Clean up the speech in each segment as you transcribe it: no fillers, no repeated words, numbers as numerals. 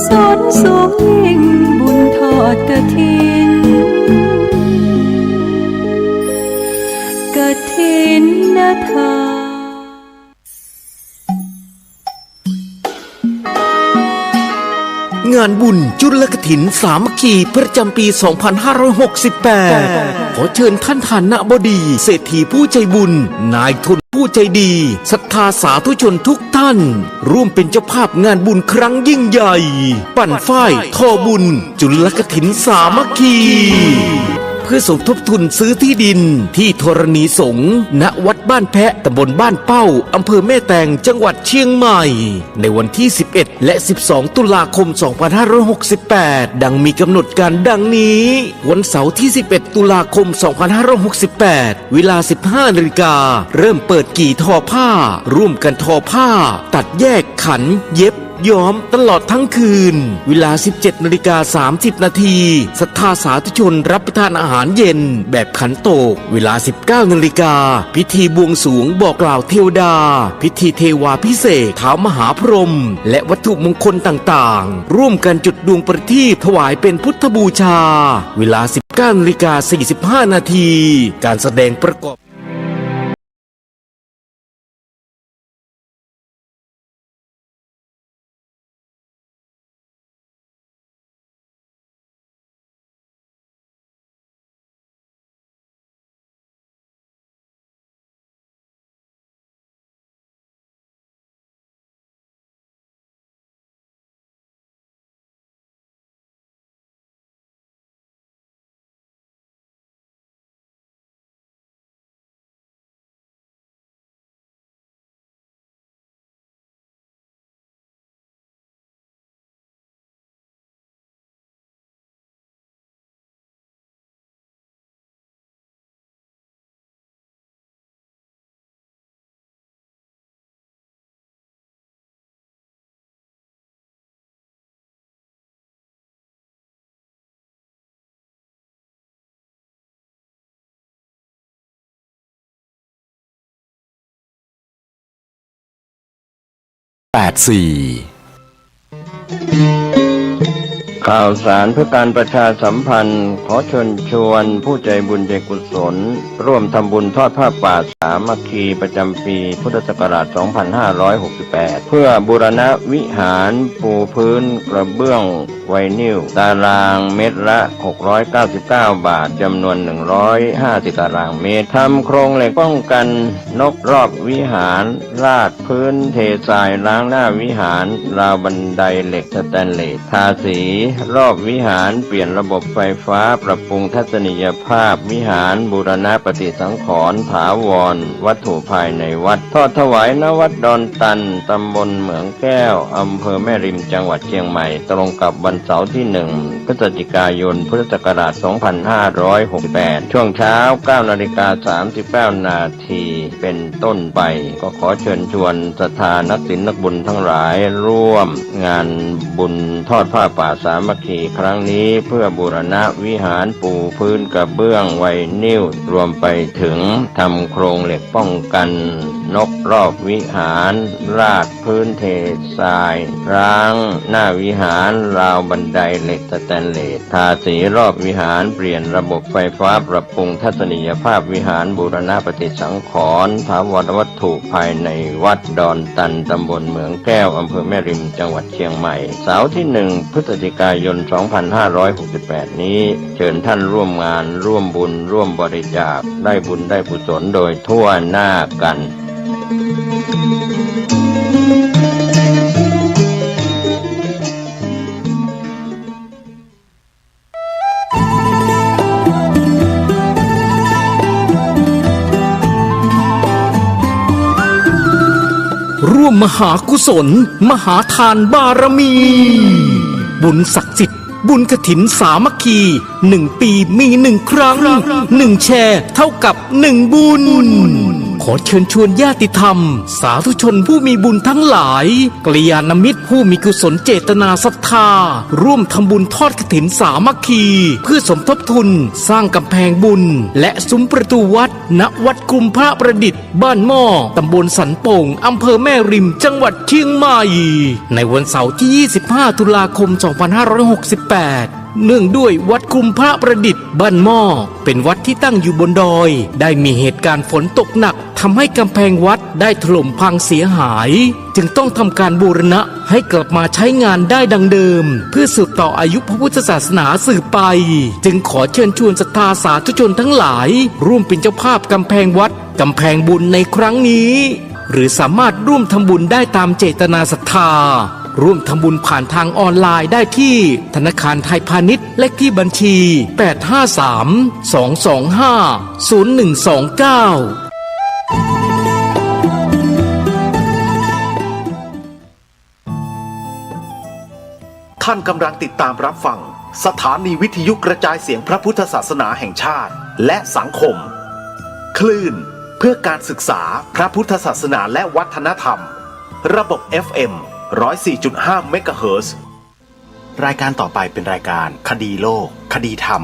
ศลสูงยิ่งบุญทอดกฐินกฐินทานงานบุญจุลกฐินสามัคคีประจำปี 2568 ขอเชิญท่านฐานะบดีเศรษฐีผู้ใจบุญนายทุนผู้ใจดีศรัทธาสาธุชนทุกท่านร่วมเป็นเจ้าภาพงานบุญครั้งยิ่งใหญ่ปั่นฝ้ายทอบุญจุลกฐินสามัคคีเพื่อสมทบทุนซื้อที่ดินที่ธรณีสงฆ์ณวัดบ้านแพะตำบลบ้านเป้าอำเภอแม่แตงจังหวัดเชียงใหม่ในวันที่ 11 และ 12 ตุลาคม 2568 ดังมีกำหนดการดังนี้วันเสาร์ที่ 11 ตุลาคม 2568 เวลา 15 นาฬิกาเริ่มเปิดกี่ทอผ้าร่วมกันทอผ้าตัดแยกขันเย็บย้อมตลอดทั้งคืนเวลา 17:30 นาทีศรัทธาสาธุชนรับประทานอาหารเย็นแบบขันโตกเวลา 19 นาฬิกาพิธีบวงสรวงบอกกล่าวเทวดาพิธีเทวาพิเศษท้าวมหาพรหมและวัตถุมงคลต่างๆร่วมกันจุดดวงประทีปถวายเป็นพุทธบูชาเวลา 19:45 นาทีการแสดงประกอบข่าวสารเพื่อการประชาสัมพันธ์ขอเชิญชวนผู้ใจบุญใจกุศลร่วมทำบุญทอดผ้าป่าสามัคคีประจำปีพุทธศักราช 2568 เพื่อบูรณะวิหารปูพื้นกระเบื้องไวนิลตารางเมตรละ 699 บาทจำนวน 150 ตารางเมตรทำโครงเหล็กป้องกันนกรอบวิหารราดพื้นเททรายล้างหน้าวิหารราวบันไดเหล็กสแตนเลสทาสีรอบวิหารเปลี่ยนระบบไฟฟ้าปรับปรุงทัศนียภาพวิหารบูรณะปฏิสังขรณ์ถาวรวัตถุภายในวัดทอดถวายณวัดดอนตันตำบลเหมืองแก้วอำเภอแม่ริมจังหวัดเชียงใหม่ตรงกับวันเสาร์ที่ 1 พฤศจิกายนพุทธศักราช 2568 ช่วงเช้า 9:39 นาทีเป็นต้นไปก็ขอเชิญชวนศรัทธานักศีลนักบุญทั้งหลายร่วมงานบุญทอดผ้าป่าสามัคคีครั้งนี้เพื่อบูรณะวิหารปูพื้นกระเบื้องไวนิลรวมไปถึงทำโครงเหล็กป้องกันนกรอบวิหารราดพื้นเททรายร้างหน้าวิหารราวบันไดเหล็กสแตนเลสทาสีรอบวิหารเปลี่ยนระบบไฟฟ้าปรับปรุงทัศนียภาพวิหารบูรณะปฏิสังขรณ์ถาวรวัตถุภายในวัดดอนตันตำบลเหมืองแก้วอำเภอแม่ริมจังหวัดเชียงใหม่เสาร์ที่ 1 พฤศจิกายน 2568 นี้เชิญท่านร่วมงานร่วมบุญร่วมบริจาคได้บุญได้กุศลโดยทั่วหน้ากันร่วมมหากุศลมหาทานบารมีบุญศักดิ์สิทธิ์บุญกฐินสามัคคี1 ปีมี1 ครั้ง1 แชร์เท่ากับ1 บุญ ขอเชิญชวนญาติธรรมสาธุชนผู้มีบุญทั้งหลายกัลยาณมิตรผู้มีกุศลเจตนาศรัทธาร่วมทำบุญทอดกฐินสามัคคีเพื่อสมทบทุนสร้างกำแพงบุญและซุ้มประตูวัดณวัดกลุ่มพระประดิษฐ์บ้านหม้อตำบลสันโป่งอำเภอแม่ริมจังหวัดเชียงใหม่ในวันเสาร์ที่ 25 ตุลาคม 2568 เนื่องด้วยวัดกลุ่มพระประดิษฐ์บ้านหม้อเป็นวัดที่ตั้งอยู่บนดอยได้มีเหตุการณ์ฝนตกหนักทำให้กำแพงวัดได้ถล่มพังเสียหายจึงต้องทำการบูรณะให้กลับมาใช้งานได้ดังเดิมเพื่อสืบต่ออายุพระพุทธศาสนาสืบไปจึงขอเชิญชวนศรัทธาสาธุชนทั้งหลายร่วมเป็นเจ้าภาพกำแพงวัดกำแพงบุญในครั้งนี้หรือสามารถร่วมทำบุญได้ตามเจตนาศรัทธาร่วมทำบุญผ่านทางออนไลน์ได้ที่ธนาคารไทยพาณิชย์เลขที่บัญชี 853-225-0129ท่านกำลังติดตามรับฟังสถานีวิทยุกระจายเสียงพระพุทธศาสนาแห่งชาติและสังคมคลื่นเพื่อการศึกษาพระพุทธศาสนาและวัฒนธรรมระบบ FM 104.5 เมกะเฮิรตซ์ รายการต่อไปเป็นรายการคดีโลกคดีธรรม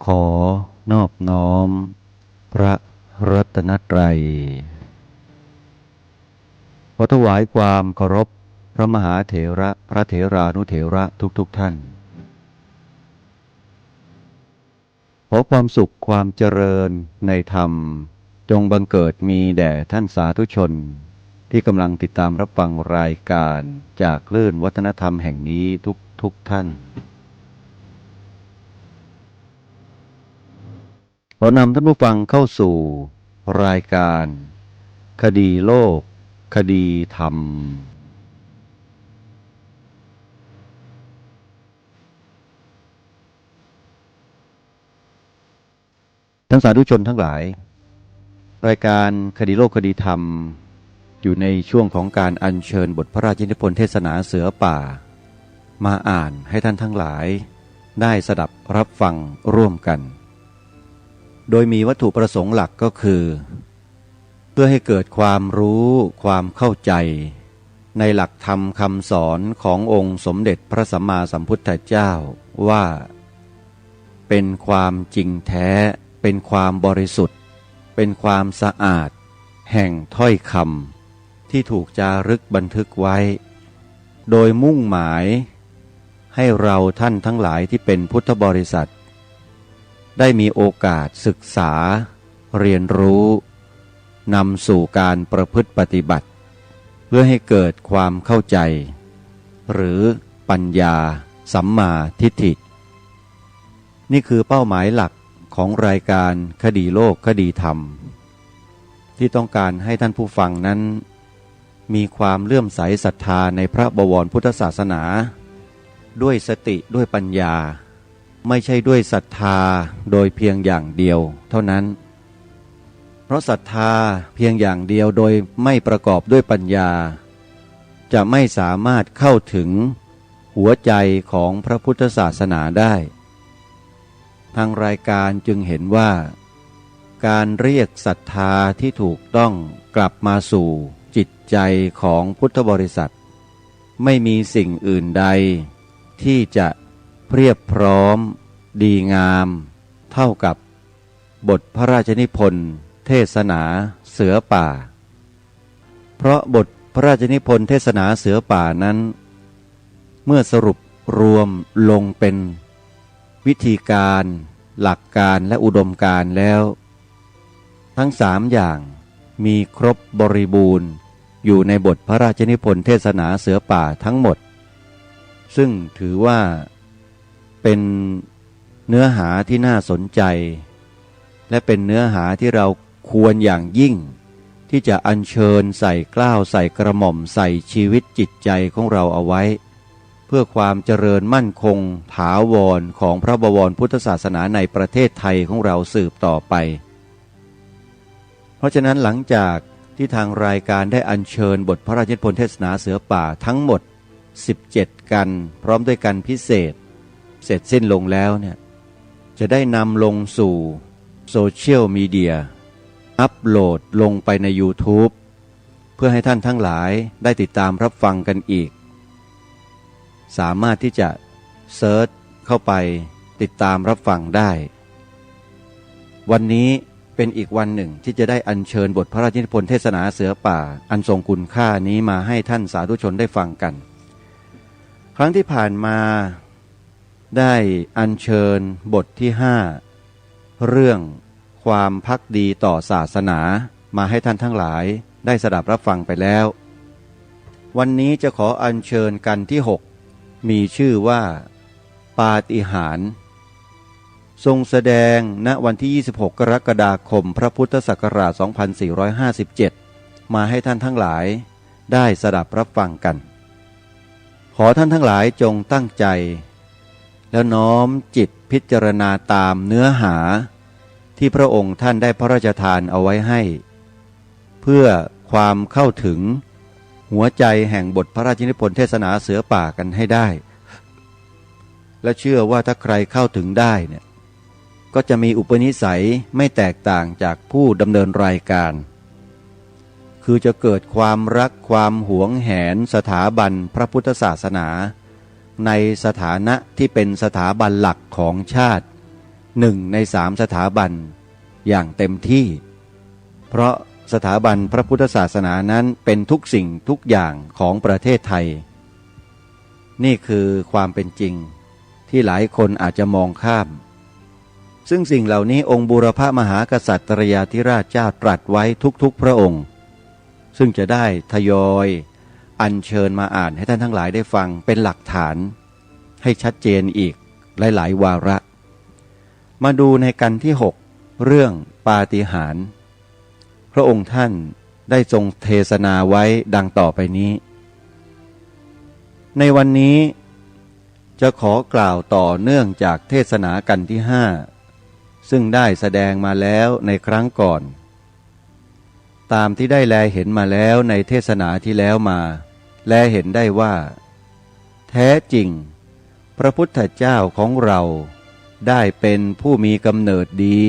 ขอนอบน้อมพระรัตนตรัยขอถวายความเคารพพระมหาเถระพระเถรานุเถระทุกท่านขอความสุขความเจริญในธรรมจงบังเกิดมีแด่ท่านสาธุชนที่กำลังติดตามรับฟังรายการจากคลื่นวัฒนธรรมแห่งนี้ทุกท่านขอนำท่านผู้ฟังเข้าสู่รายการคดีโลกคดีธรรมท่านสาธุชนทั้งหลายรายการคดีโลกคดีธรรมอยู่ในช่วงของการอัญเชิญบทพระราชนิพนธ์เทศนาเสือป่ามาอ่านให้ท่านทั้งหลายได้สดับรับฟังร่วมกันโดยมีวัตถุประสงค์หลักก็คือเพื่อให้เกิดความรู้ความเข้าใจในหลักธรรมคำสอนขององค์สมเด็จพระสัมมาสัมพุทธเจ้าว่าเป็นความจริงแท้เป็นความบริสุทธิ์เป็นความสะอาดแห่งถ้อยคำที่ถูกจารึกบันทึกไว้โดยมุ่งหมายให้เราท่านทั้งหลายที่เป็นพุทธบริษัทได้มีโอกาสศึกษาเรียนรู้นำสู่การประพฤติปฏิบัติเพื่อให้เกิดความเข้าใจหรือปัญญาสัมมาทิฏฐินี่คือเป้าหมายหลักของรายการคดีโลกคดีธรรมที่ต้องการให้ท่านผู้ฟังนั้นมีความเลื่อมใสศรัทธาในพระบวรพุทธศาสนาด้วยสติด้วยปัญญาไม่ใช่ด้วยศรัทธาโดยเพียงอย่างเดียวเท่านั้นเพราะศรัทธาเพียงอย่างเดียวโดยไม่ประกอบด้วยปัญญาจะไม่สามารถเข้าถึงหัวใจของพระพุทธศาสนาได้ทางรายการจึงเห็นว่าการเรียกศรัทธาที่ถูกต้องกลับมาสู่จิตใจของพุทธบริษัทไม่มีสิ่งอื่นใดที่จะเพียบพร้อมดีงามเท่ากับบทพระราชนิพนธ์เทศนาเสือป่าเพราะบทพระราชนิพนธ์เทศนาเสือป่านั้นเมื่อสรุปรวมลงเป็นวิธีการหลักการและอุดมการณ์แล้วทั้งสามอย่างมีครบบริบูรณ์อยู่ในบทพระราชนิพนธ์เทศนาเสือป่าทั้งหมดซึ่งถือว่าเป็นเนื้อหาที่น่าสนใจและเป็นเนื้อหาที่เราควรอย่างยิ่งที่จะอัญเชิญใส่เกล้าใส่กระหม่อมใส่ชีวิตจิตใจของเราเอาไว้เพื่อ พื่อความเจริญมั่นคงถาวรของพระบวรพุทธศาสนาในประเทศไทยของเราสืบต่อไปเพราะฉะนั้นหลังจากที่ทางรายการได้อัญเชิญบทพระราชนิพนธ์เทศนาเสือป่าทั้งหมด17กันพร้อมด้วยกันพิเศษเสร็จสิ้นลงแล้วเนี่ยจะได้นำลงสู่โซเชียลมีเดียอัปโหลดลงไปใน YouTube เพื่อให้ท่านทั้งหลายได้ติดตามรับฟังกันอีกสามารถที่จะเซิร์ชเข้าไปติดตามรับฟังได้วันนี้เป็นอีกวันหนึ่งที่จะได้อัญเชิญบทพระราชนิพนธ์เทศนาเสือป่าอันทรงคุณค่านี้มาให้ท่านสาธุชนได้ฟังกันครั้งที่ผ่านมาได้อัญเชิญบทที่5เรื่องความภักดีต่อศาสนามาให้ท่านทั้งหลายได้สดับรับฟังไปแล้ววันนี้จะขออัญเชิญกันที่6มีชื่อว่าปาฏิหาริย์ทรงแสดงณวันที่26กรกฎาคมพระพุทธศักราช2457มาให้ท่านทั้งหลายได้สดับรับฟังกันขอท่านทั้งหลายจงตั้งใจแล้วน้อมจิตพิจารณาตามเนื้อหาที่พระองค์ท่านได้พระราชทานเอาไว้ให้เพื่อความเข้าถึงหัวใจแห่งบทพระราชนิพนธ์เทศนาเสือป่ากันให้ได้และเชื่อว่าถ้าใครเข้าถึงได้เนี่ยก็จะมีอุปนิสัยไม่แตกต่างจากผู้ดำเนินรายการคือจะเกิดความรักความหวงแหนสถาบันพระพุทธศาสนาในสถานะที่เป็นสถาบันหลักของชาติ1 ใน 3สถาบันอย่างเต็มที่เพราะสถาบันพระพุทธศาสนานั้นเป็นทุกสิ่งทุกอย่างของประเทศไทยนี่คือความเป็นจริงที่หลายคนอาจจะมองข้ามซึ่งสิ่งเหล่านี้องค์บูรพมหากษัตริยาธิราชเจ้าตรัสไว้ทุกๆพระองค์ซึ่งจะได้ทยอยอัญเชิญมาอ่านให้ท่านทั้งหลายได้ฟังเป็นหลักฐานให้ชัดเจนอีกหลายๆวาระมาดูในกันที่6เรื่องปาฏิหาริย์พระองค์ท่านได้ทรงเทศนาไว้ดังต่อไปนี้ในวันนี้จะขอกล่าวต่อเนื่องจากเทศนากันที่5ซึ่งได้แสดงมาแล้วในครั้งก่อนตามที่ได้แลเห็นมาแล้วในเทศนาที่แล้วมาแลเห็นได้ว่าแท้จริงพระพุทธเจ้าของเราได้เป็นผู้มีกำเนิดดี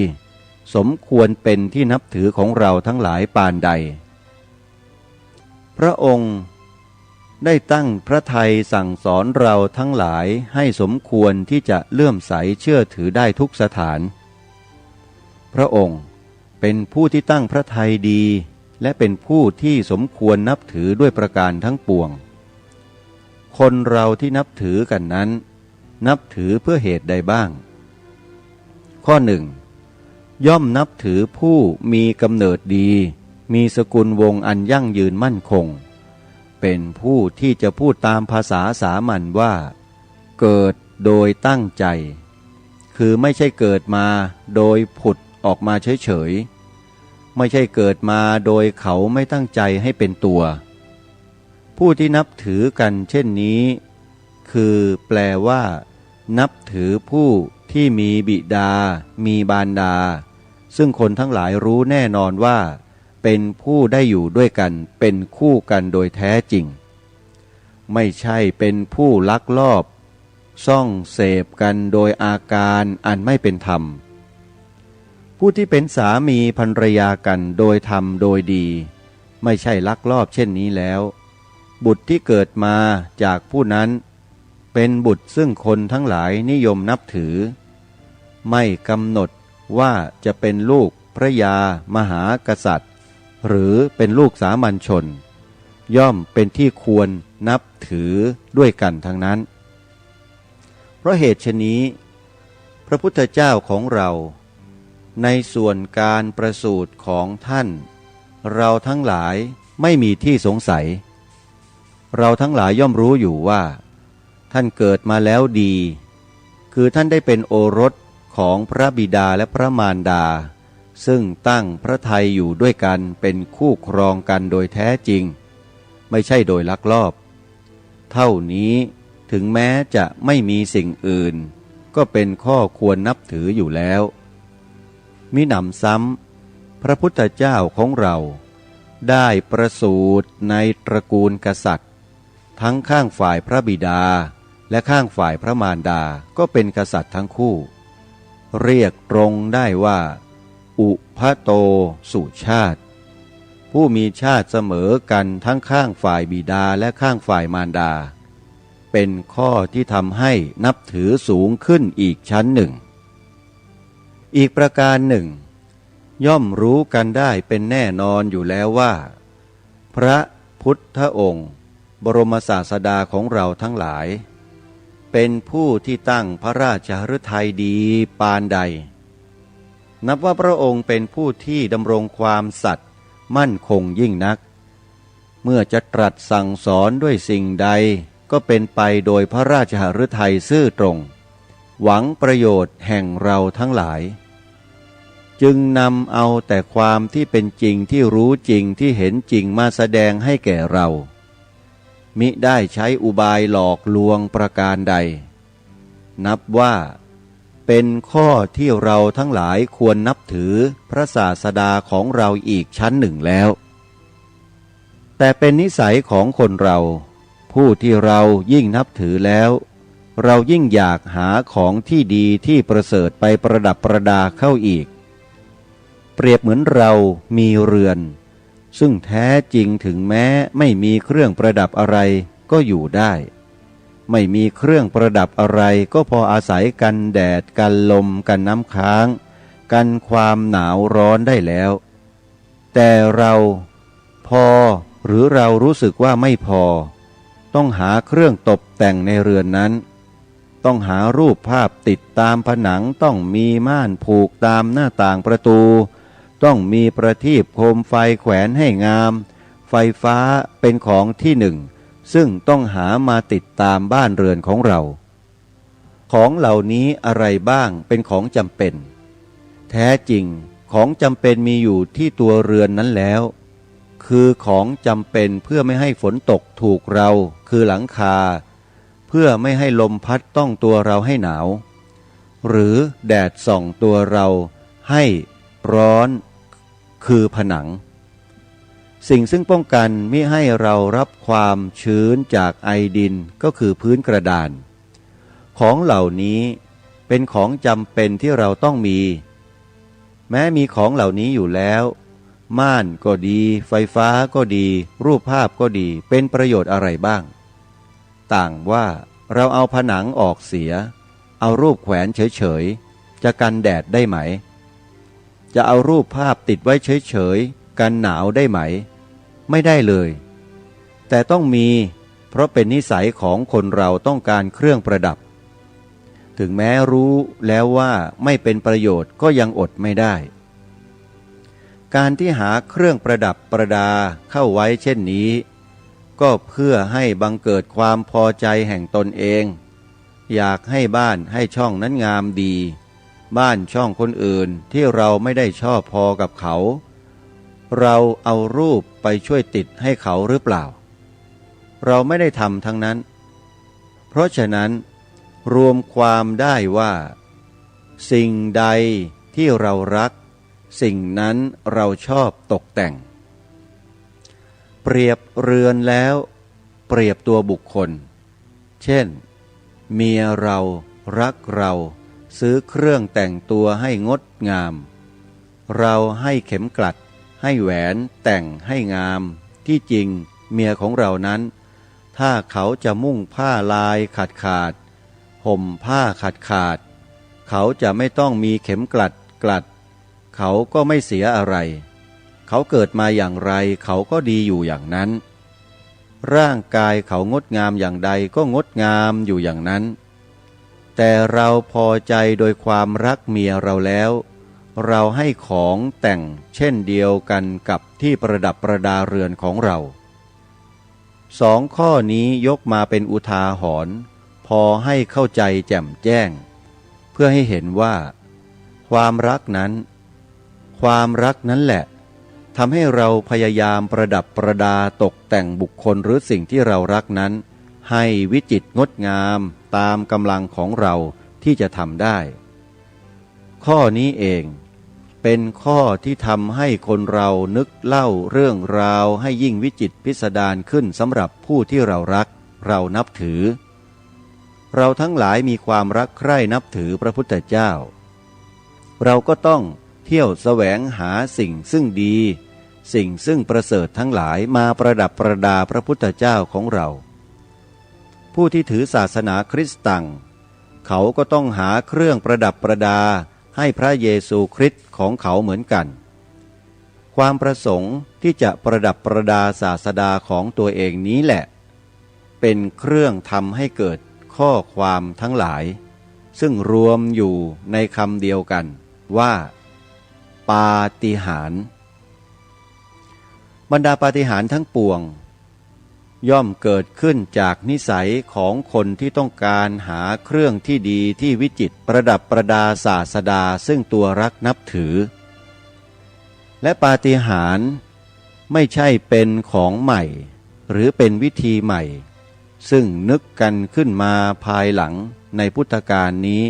สมควรเป็นที่นับถือของเราทั้งหลายปานใดพระองค์ได้ตั้งพระทัยสั่งสอนเราทั้งหลายให้สมควรที่จะเลื่อมใสเชื่อถือได้ทุกสถานพระองค์เป็นผู้ที่ตั้งพระทัยดีและเป็นผู้ที่สมควรนับถือด้วยประการทั้งปวงคนเราที่นับถือกันนั้นนับถือเพื่อเหตุใดบ้างข้อ 1ย่อมนับถือผู้มีกำเนิดดีมีสกุลวงศ์อันยั่งยืนมั่นคงเป็นผู้ที่จะพูดตามภาษาสามัญว่าเกิดโดยตั้งใจคือไม่ใช่เกิดมาโดยผุดออกมาเฉยๆไม่ใช่เกิดมาโดยเขาไม่ตั้งใจให้เป็นตัวผู้ที่นับถือกันเช่นนี้คือแปลว่านับถือผู้ที่มีบิดามีบารดาซึ่งคนทั้งหลายรู้แน่นอนว่าเป็นผู้ได้อยู่ด้วยกันเป็นคู่กันโดยแท้จริงไม่ใช่เป็นผู้ลักลอบซ่องเสพกันโดยอาการอันไม่เป็นธรรมผู้ที่เป็นสามีภรรยากันโดยธรรมโดยดีไม่ใช่ลักลอบเช่นนี้แล้วบุตรที่เกิดมาจากผู้นั้นเป็นบุตรซึ่งคนทั้งหลายนิยมนับถือไม่กำหนดว่าจะเป็นลูกพระยามหากษัตริย์หรือเป็นลูกสามัญชนย่อมเป็นที่ควรนับถือด้วยกันทั้งนั้นเพราะเหตุฉะนี้พระพุทธเจ้าของเราในส่วนการประสูติของท่านเราทั้งหลายไม่มีที่สงสัยเราทั้งหลายย่อมรู้อยู่ว่าท่านเกิดมาแล้วดีคือท่านได้เป็นโอรสของพระบิดาและพระมารดาซึ่งตั้งพระทัยอยู่ด้วยกันเป็นคู่ครองกันโดยแท้จริงไม่ใช่โดยลักลอบเท่านี้ ถึงแม้จะไม่มีสิ่งอื่นก็เป็นข้อควรนับถืออยู่แล้วมิหนำซ้ำพระพุทธเจ้าของเราได้ประสูติในตระกูลกษัตริย์ทั้งข้างฝ่ายพระบิดาและข้างฝ่ายพระมารดาก็เป็นกษัตริย์ทั้งคู่เรียกตรงได้ว่าอุพโตสุชาติผู้มีชาติเสมอกันทั้งข้างฝ่ายบิดาและข้างฝ่ายมารดาเป็นข้อที่ทำให้นับถือสูงขึ้นอีกชั้นหนึ่งอีกประการหนึ่งย่อมรู้กันได้เป็นแน่นอนอยู่แล้วว่าพระพุทธองค์บรมศาสดาของเราทั้งหลายเป็นผู้ที่ตั้งพระราชฤทัยดีปานใดนับว่าพระองค์เป็นผู้ที่ดำรงความสัตย์มั่นคงยิ่งนักเมื่อจะตรัสสั่งสอนด้วยสิ่งใดก็เป็นไปโดยพระราชฤทัยซื่อตรงหวังประโยชน์แห่งเราทั้งหลายจึงนำเอาแต่ความที่เป็นจริงที่รู้จริงที่เห็นจริงมาแสดงให้แก่เรามิได้ใช้อุบายหลอกลวงประการใดนับว่าเป็นข้อที่เราทั้งหลายควรนับถือพระศาสดาของเราอีกชั้นหนึ่งแล้วแต่เป็นนิสัยของคนเราผู้ที่เรายิ่งนับถือแล้วเรายิ่งอยากหาของที่ดีที่ประเสริฐไปประดับประดาเข้าอีกเปรียบเหมือนเรามีเรือนซึ่งแท้จริงถึงแม้ไม่มีเครื่องประดับอะไรก็อยู่ได้ไม่มีเครื่องประดับอะไรก็พออาศัยกันแดดกันลมกันน้ำค้างกันความหนาวร้อนได้แล้วแต่เราพอหรือเรารู้สึกว่าไม่พอต้องหาเครื่องตกแต่งในเรือนนั้นต้องหารูปภาพติดตามผนังต้องมีม่านผูกตามหน้าต่างประตูต้องมีประทีปโคมไฟแขวนให้งามไฟฟ้าเป็นของที่หนึ่งซึ่งต้องหามาติดตามบ้านเรือนของเราของเหล่านี้อะไรบ้างเป็นของจำเป็นแท้จริงของจำเป็นมีอยู่ที่ตัวเรือนนั้นแล้วคือของจำเป็นเพื่อไม่ให้ฝนตกถูกเราคือหลังคาเพื่อไม่ให้ลมพัดต้องตัวเราให้หนาวหรือแดดส่องตัวเราให้ร้อนคือผนังสิ่งซึ่งป้องกันมิให้เรารับความชื้นจากไอดินก็คือพื้นกระดานของเหล่านี้เป็นของจำเป็นที่เราต้องมีแม้มีของเหล่านี้อยู่แล้วม่านก็ดีไฟฟ้าก็ดีรูปภาพก็ดีเป็นประโยชน์อะไรบ้างต่างว่าเราเอาผนังออกเสียเอารูปแขวนเฉยๆจะกันแดดได้ไหมจะเอารูปภาพติดไว้เฉยๆกันหนาวได้ไหมไม่ได้เลยแต่ต้องมีเพราะเป็นนิสัยของคนเราต้องการเครื่องประดับถึงแม้รู้แล้วว่าไม่เป็นประโยชน์ก็ยังอดไม่ได้การที่หาเครื่องประดับประดาเข้าไว้เช่นนี้ก็เพื่อให้บังเกิดความพอใจแห่งตนเองอยากให้บ้านให้ช่องนั้นงามดีบ้านช่องคนอื่นที่เราไม่ได้ชอบพอกับเขาเราเอารูปไปช่วยติดให้เขาหรือเปล่าเราไม่ได้ทำทั้งนั้นเพราะฉะนั้นรวมความได้ว่าสิ่งใดที่เรารักสิ่งนั้นเราชอบตกแต่งเปรียบเรือนแล้วเปรียบตัวบุคคลเช่นเมียเรารักเราซื้อเครื่องแต่งตัวให้งดงามเราให้เข็มกลัดให้แหวนแต่งให้งามที่จริงเมียของเรานั้นถ้าเขาจะมุ่งผ้าลายขาดห่มผ้าขาดเขาจะไม่ต้องมีเข็มกลัดเขาก็ไม่เสียอะไรเขาเกิดมาอย่างไรเขาก็ดีอยู่อย่างนั้นร่างกายเขางดงามอย่างใดก็งดงามอยู่อย่างนั้นแต่เราพอใจโดยความรักเมียเราแล้วเราให้ของแต่งเช่นเดียวกันกับที่ประดับประดาเรือนของเราสองข้อนี้ยกมาเป็นอุทาหรณ์พอให้เข้าใจแจ่มแจ้งเพื่อให้เห็นว่าความรักนั้นแหละทำให้เราพยายามประดับประดาตกแต่งบุคคลหรือสิ่งที่เรารักนั้น ให้วิจิตรงดงามตามกำลังของเราที่จะทำได้ ข้อนี้เองเป็นข้อที่ทำให้คนเรานึกเล่าเรื่องราวให้ยิ่งวิจิตรพิสดารขึ้นสำหรับผู้ที่เรารักเรานับถือเราทั้งหลายมีความรักใคร่นับถือพระพุทธเจ้าเราก็ต้องเที่ยวแสวงหาสิ่งซึ่งดีสิ่งซึ่งประเสริฐทั้งหลายมาประดับประดาพระพุทธเจ้าของเราผู้ที่ถือศาสนาคริสต์ตังเขาก็ต้องหาเครื่องประดับประดาให้พระเยซูคริสต์ของเขาเหมือนกันความประสงค์ที่จะประดับประดาศาสดาของตัวเองนี้แหละเป็นเครื่องทำให้เกิดข้อความทั้งหลายซึ่งรวมอยู่ในคำเดียวกันว่าปาฏิหาริย์บรรดาปาฏิหาริย์ทั้งปวงย่อมเกิดขึ้นจากนิสัยของคนที่ต้องการหาเครื่องที่ดีที่วิจิตรประดับประดาศาสดาซึ่งตัวรักนับถือและปาฏิหาริย์ไม่ใช่เป็นของใหม่หรือเป็นวิธีใหม่ซึ่งนึกกันขึ้นมาภายหลังในพุทธกาลนี้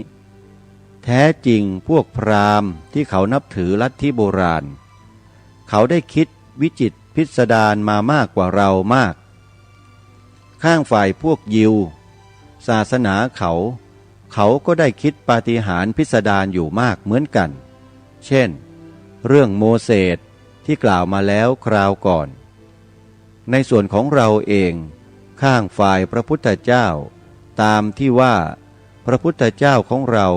แท้จริงพวกพราหมณ์ที่เขานับถือลัทธิโบราณเขาได้คิดวิจิตรพิสดารมามากกว่าเรามากข้างฝ่ายพวกยิวศาสนาเขาก็ได้คิดปาฏิหาริย์พิสดารอยู่มากเหมือนกันเช่นเรื่องโมเสสที่กล่าวมาแล้วคราวก่อนในส่วนของเราเองข้างฝ่ายพระพุทธเจ้าตามที่ว่าพระพุทธเจ้าของเรา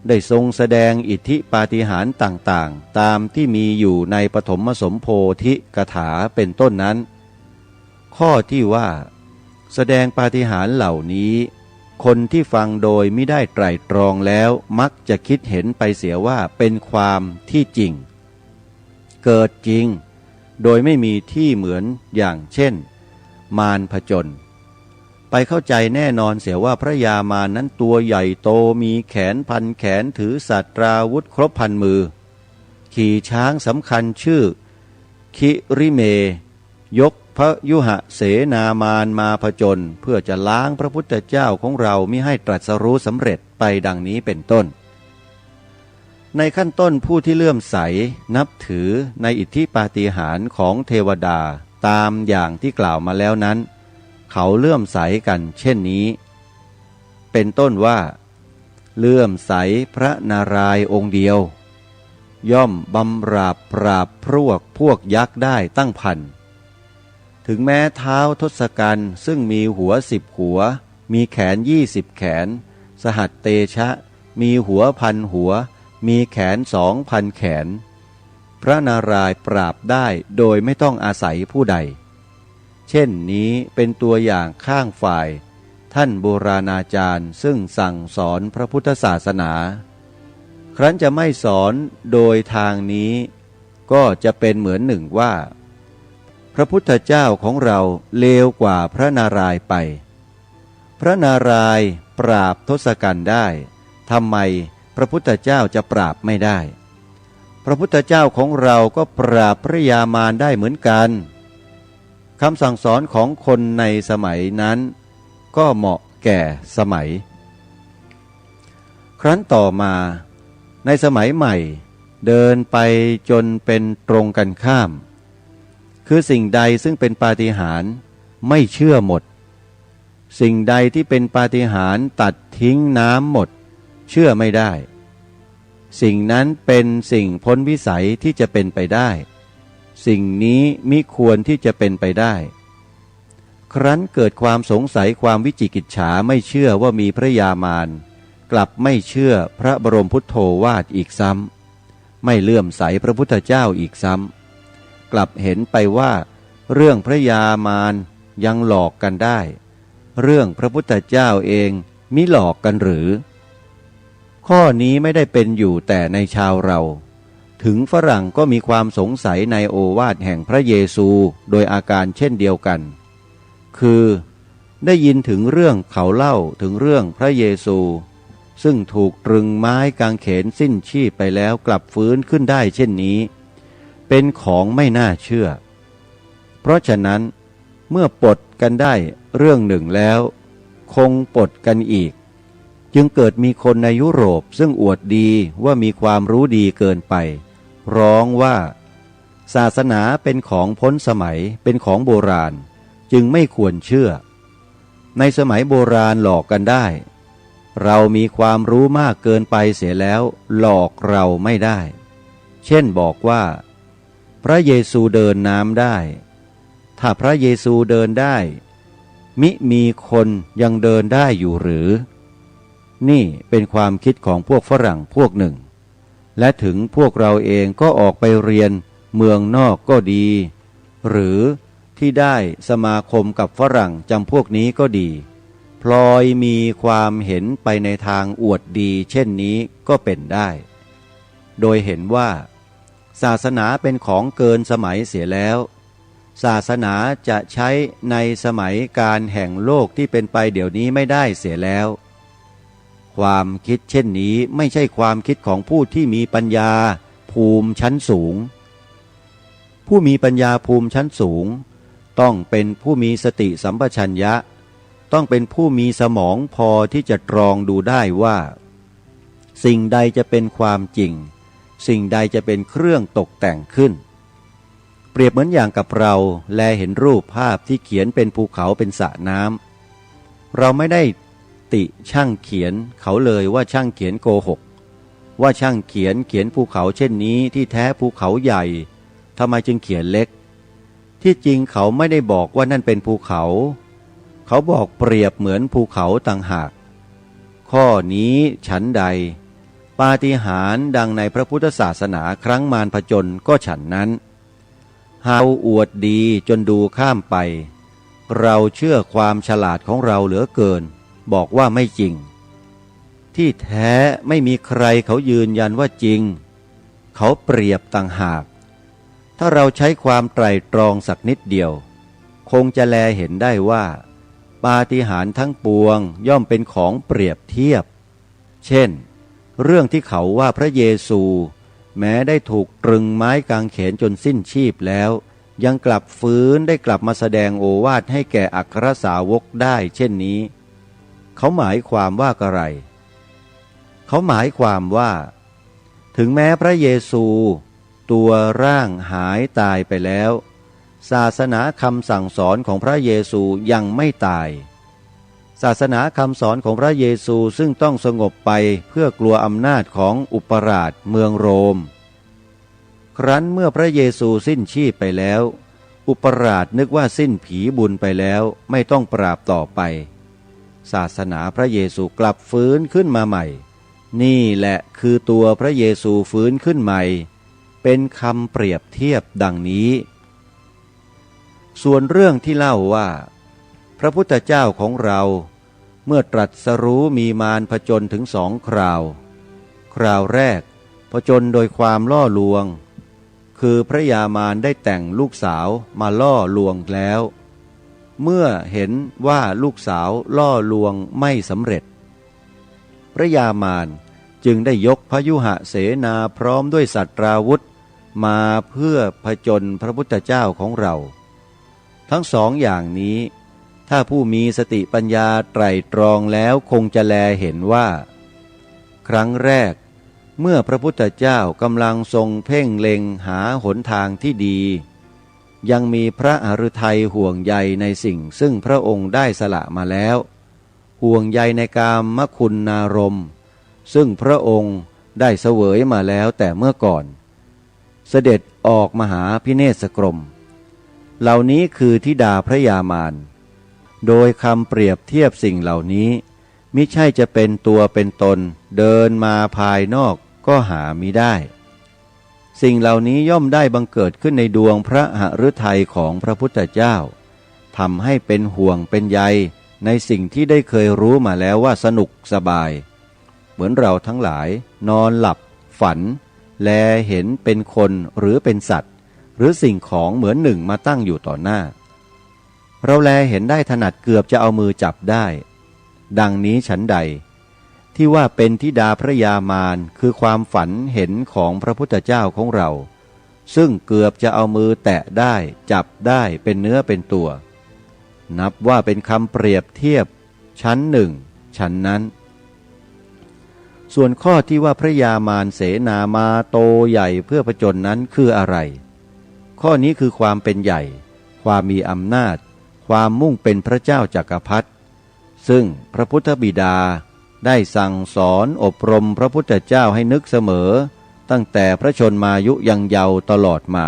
ได้ทรงแสดงอิทธิปาฏิหาริย์ต่างๆตามที่มีอยู่ในปฐมสมโพธิกถาเป็นต้นนั้นข้อที่ว่าแสดงปาฏิหาริย์เหล่านี้คนที่ฟังโดยไม่ได้ไตร่ตรองแล้วมักจะคิดเห็นไปเสียว่าเป็นความที่จริงเกิดจริงโดยไม่มีที่เหมือนอย่างเช่นมารผจญไปเข้าใจแน่นอนเสียว่าพระยามารนั้นตัวใหญ่โตมีแขนพันแขนถือสัตราวุธครบพันมือขี่ช้างสำคัญชื่อคิริเมยกพระยุหเสนามารมาผจญเพื่อจะล้างพระพุทธเจ้าของเรามิให้ตรัสรู้สำเร็จไปดังนี้เป็นต้นในขั้นต้นผู้ที่เลื่อมใสนับถือในอิทธิปาฏิหาริย์ของเทวดาตามอย่างที่กล่าวมาแล้วนั้นเขาเลื่อมใสกันเช่นนี้เป็นต้นว่าเลื่อมใสพระนารายณ์องค์เดียวย่อมบำราบปราบพวกยักษ์ได้ตั้งพันถึงแม้เท้าทศกัณฐ์ซึ่งมีหัว10 หัวมีแขน20 แขนสหัสเตชะมีหัว1,000 หัวมีแขน2,000 แขนพระนารายณ์ปราบได้โดยไม่ต้องอาศัยผู้ใดเช่นนี้เป็นตัวอย่างข้างฝ่ายท่านโบราณอาจารย์ซึ่งสั่งสอนพระพุทธศาสนาครั้นจะไม่สอนโดยทางนี้ก็จะเป็นเหมือนหนึ่งว่าพระพุทธเจ้าของเราเลวกว่าพระนารายณ์ไปพระนารายณ์ปราบทศกัณฐ์ได้ทำไมพระพุทธเจ้าจะปราบไม่ได้พระพุทธเจ้าของเราก็ปราบพระยามารได้เหมือนกันคำสั่งสอนของคนในสมัยนั้นก็เหมาะแก่สมัยครั้นต่อมาในสมัยใหม่เดินไปจนเป็นตรงกันข้ามคือสิ่งใดซึ่งเป็นปาฏิหาริย์ไม่เชื่อหมดสิ่งใดที่เป็นปาฏิหาริย์ตัดทิ้งน้ำหมดเชื่อไม่ได้สิ่งนั้นเป็นสิ่งพ้นวิสัยที่จะเป็นไปได้สิ่งนี้มิควรที่จะเป็นไปได้ครั้นเกิดความสงสัยความวิจิกิจฉาไม่เชื่อว่ามีพระยามารกลับไม่เชื่อพระบรมพุทโธวาทอีกซ้ำไม่เลื่อมใสพระพุทธเจ้าอีกซ้ำกลับเห็นไปว่าเรื่องพระยามารยังหลอกกันได้เรื่องพระพุทธเจ้าเองมิหลอกกันหรือข้อนี้ไม่ได้เป็นอยู่แต่ในชาวเราถึงฝรั่งก็มีความสงสัยในโอวาทแห่งพระเยซูโดยอาการเช่นเดียวกันคือได้ยินถึงเรื่องเขาเล่าถึงเรื่องพระเยซูซึ่งถูกตรึงไม้กางเขนสิ้นชีพไปแล้วกลับฟื้นขึ้นได้เช่นนี้เป็นของไม่น่าเชื่อเพราะฉะนั้น เมื่อปลดกันได้เรื่องหนึ่งแล้ว คงปลดกันอีก จึงเกิดมีคนในยุโรปซึ่งอวดดีว่ามีความรู้ดีเกินไป ร้องว่าศาสนาเป็นของพ้นสมัยเป็นของโบราณจึงไม่ควรเชื่อในสมัยโบราณหลอกกันได้เรามีความรู้มากเกินไปเสียแล้วหลอกเราไม่ได้เช่นบอกว่าพระเยซูเดินน้ำได้ถ้าพระเยซูเดินได้มิมีคนยังเดินได้อยู่หรือนี่เป็นความคิดของพวกฝรั่งพวกหนึ่งและถึงพวกเราเองก็ออกไปเรียนเมืองนอกก็ดีหรือที่ได้สมาคมกับฝรั่งจำพวกนี้ก็ดีพลอยมีความเห็นไปในทางอวดดีเช่นนี้ก็เป็นได้โดยเห็นว่าศาสนาเป็นของเกินสมัยเสียแล้วศาสนาจะใช้ในสมัยการแห่งโลกที่เป็นไปเดี๋ยวนี้ไม่ได้เสียแล้วความคิดเช่นนี้ไม่ใช่ความคิดของผู้ที่มีปัญญาภูมิชั้นสูงผู้มีปัญญาภูมิชั้นสูงต้องเป็นผู้มีสติสัมปชัญญะต้องเป็นผู้มีสมองพอที่จะตรองดูได้ว่าสิ่งใดจะเป็นความจริงสิ่งใดจะเป็นเครื่องตกแต่งขึ้นเปรียบเหมือนอย่างกับเราแลเห็นรูปภาพที่เขียนเป็นภูเขาเป็นสระน้ำเราไม่ได้ติช่างเขียนเขาเลยว่าช่างเขียนโกหกว่าช่างเขียนภูเขาเช่นนี้ที่แท้ภูเขาใหญ่ทำไมจึงเขียนเล็กที่จริงเขาไม่ได้บอกว่านั่นเป็นภูเขาเขาบอกเปรียบเหมือนภูเขาต่างหากข้อนี้ฉันใดปาฏิหาริย์ดังในพระพุทธศาสนาครั้งมารผจญก็ฉันนั้นเฮาอวดดีจนดูข้ามไปเราเชื่อความฉลาดของเราเหลือเกินบอกว่าไม่จริงที่แท้ไม่มีใครเขายืนยันว่าจริงเขาเปรียบต่างหากถ้าเราใช้ความไตร่ตรองสักนิดเดียวคงจะแลเห็นได้ว่าปาฏิหาริย์ทั้งปวงย่อมเป็นของเปรียบเทียบเช่นเรื่องที่เขาว่าพระเยซูแม้ได้ถูกตรึงไม้กางเขนจนสิ้นชีพแล้วยังกลับฟื้นได้กลับมาแสดงโอวาทให้แก่อัครสาวกได้เช่นนี้เขาหมายความว่าอะไรเขาหมายความว่าถึงแม้พระเยซูตัวร่างหายตายไปแล้วศาสนาคำสั่งสอนของพระเยซูยังไม่ตายศาสนาคำสอนของพระเยซูซึ่งต้องสงบไปเพื่อกลัวอำนาจของอุปราชเมืองโรมครั้นเมื่อพระเยซูสิ้นชีพไปแล้วอุปราชนึกว่าสิ้นผีบุญไปแล้วไม่ต้องปราบต่อไปศาสนาพระเยซูกลับฟื้นขึ้นมาใหม่นี่แหละคือตัวพระเยซูฟื้นขึ้นใหม่เป็นคำเปรียบเทียบดังนี้ส่วนเรื่องที่เล่าว่าพระพุทธเจ้าของเราเมื่อตรัสรู้มีมารผจญถึง2 คราวคราวแรกผจญโดยความล่อลวงคือพระยามารได้แต่งลูกสาวมาล่อลวงแล้วเมื่อเห็นว่าลูกสาวล่อลวงไม่สำเร็จพระยามารจึงได้ยกพยุหเสนาพร้อมด้วยสัตราวุธมาเพื่อผจญพระพุทธเจ้าของเราทั้งสองอย่างนี้ถ้าผู้มีสติปัญญาไตร่ตรองแล้วคงจะแลเห็นว่าครั้งแรกเมื่อพระพุทธเจ้ากำลังทรงเพ่งเล็งหาหนทางที่ดียังมีพระหฤทัยห่วงใยในสิ่งซึ่งพระองค์ได้สละมาแล้วห่วงใยในกามคุณารมณ์ซึ่งพระองค์ได้เสวยมาแล้วแต่เมื่อก่อนเสด็จออกมหาพิเนศกรมเหล่านี้คือธิดาพระยามารโดยคำเปรียบเทียบสิ่งเหล่านี้มิใช่จะเป็นตัวเป็นตนเดินมาภายนอกก็หามิได้สิ่งเหล่านี้ย่อมได้บังเกิดขึ้นในดวงพระหฤทัยของพระพุทธเจ้าทำให้เป็นห่วงเป็นใยในสิ่งที่ได้เคยรู้มาแล้วว่าสนุกสบายเหมือนเราทั้งหลายนอนหลับฝันแลเห็นเป็นคนหรือเป็นสัตว์หรือสิ่งของเหมือนหนึ่งมาตั้งอยู่ต่อหน้าเราแลเห็นได้ถนัดเกือบจะเอามือจับได้ดังนี้ฉันใดที่ว่าเป็นธิดาพระยามารคือความฝันเห็นของพระพุทธเจ้าของเราซึ่งเกือบจะเอามือแตะได้จับได้เป็นเนื้อเป็นตัว นับว่าเป็นคำเปรียบเทียบชั้นหนึ่งชั้นนั้นส่วนข้อที่ว่าพระยามารเสนามาโตใหญ่เพื่อผจญนั้นคืออะไรข้อนี้คือความเป็นใหญ่ความมีอำนาจความมุ่งเป็นพระเจ้าจักรพรรดิซึ่งพระพุทธบิดาได้สั่งสอนอบรมพระพุทธเจ้าให้นึกเสมอตั้งแต่พระชนมายุยังเยาว์ตลอดมา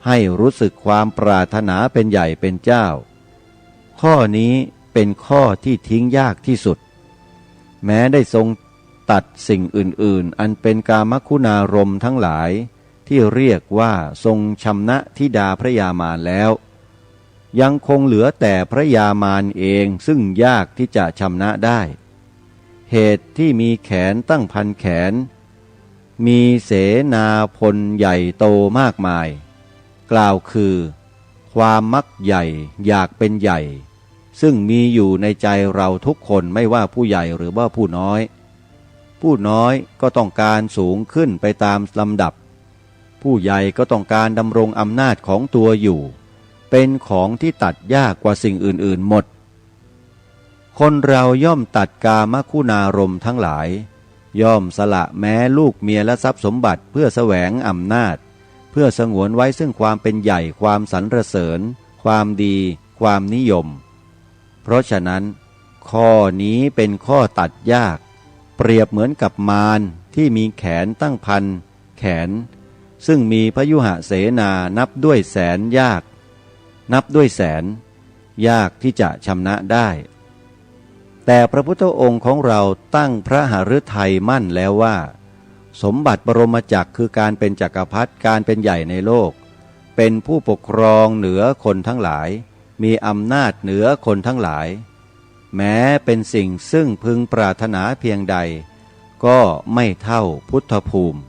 ให้รู้สึกความปรารถนาเป็นใหญ่เป็นเจ้าข้อนี้เป็นข้อที่ทิ้งยากที่สุดแม้ได้ทรงตัดสิ่งอื่นๆอันเป็นกามคุณารมณ์ทั้งหลายที่เรียกว่าทรงชำนะธิดาพระยามารแล้วยังคงเหลือแต่พระยามารเองซึ่งยากที่จะชำนะได้เหตุที่มีแขนตั้งพันแขนมีเสนาพลใหญ่โตมากมายกล่าวคือความมักใหญ่อยากเป็นใหญ่ซึ่งมีอยู่ในใจเราทุกคนไม่ว่าผู้ใหญ่หรือว่าผู้น้อยผู้น้อยก็ต้องการสูงขึ้นไปตามลำดับผู้ใหญ่ก็ต้องการดำรงอำนาจของตัวอยู่เป็นของที่ตัดยากกว่าสิ่งอื่นๆหมดคนเราย่อมตัดกามคุณารมณ์ทั้งหลายย่อมสละแม้ลูกเมียและทรัพย์สมบัติเพื่อแสวงอำนาจเพื่อสงวนไว้ซึ่งความเป็นใหญ่ความสรรเสริญความดีความนิยมเพราะฉะนั้นข้อนี้เป็นข้อตัดยากเปรียบเหมือนกับมารที่มีแขนตั้งพันแขนซึ่งมีพยุหเสนานับด้วยแสนยากนับด้วยแสนยากที่จะชำนะได้แต่พระพุทธองค์ของเราตั้งพระหฤทัยมั่นแล้วว่าสมบัติบรมจักรคือการเป็นจักรพรรดิการเป็นใหญ่ในโลกเป็นผู้ปกครองเหนือคนทั้งหลายมีอำนาจเหนือคนทั้งหลายแม้เป็นสิ่งซึ่งพึงปรารถนาเพียงใดก็ไม่เท่าพุทธภูมิ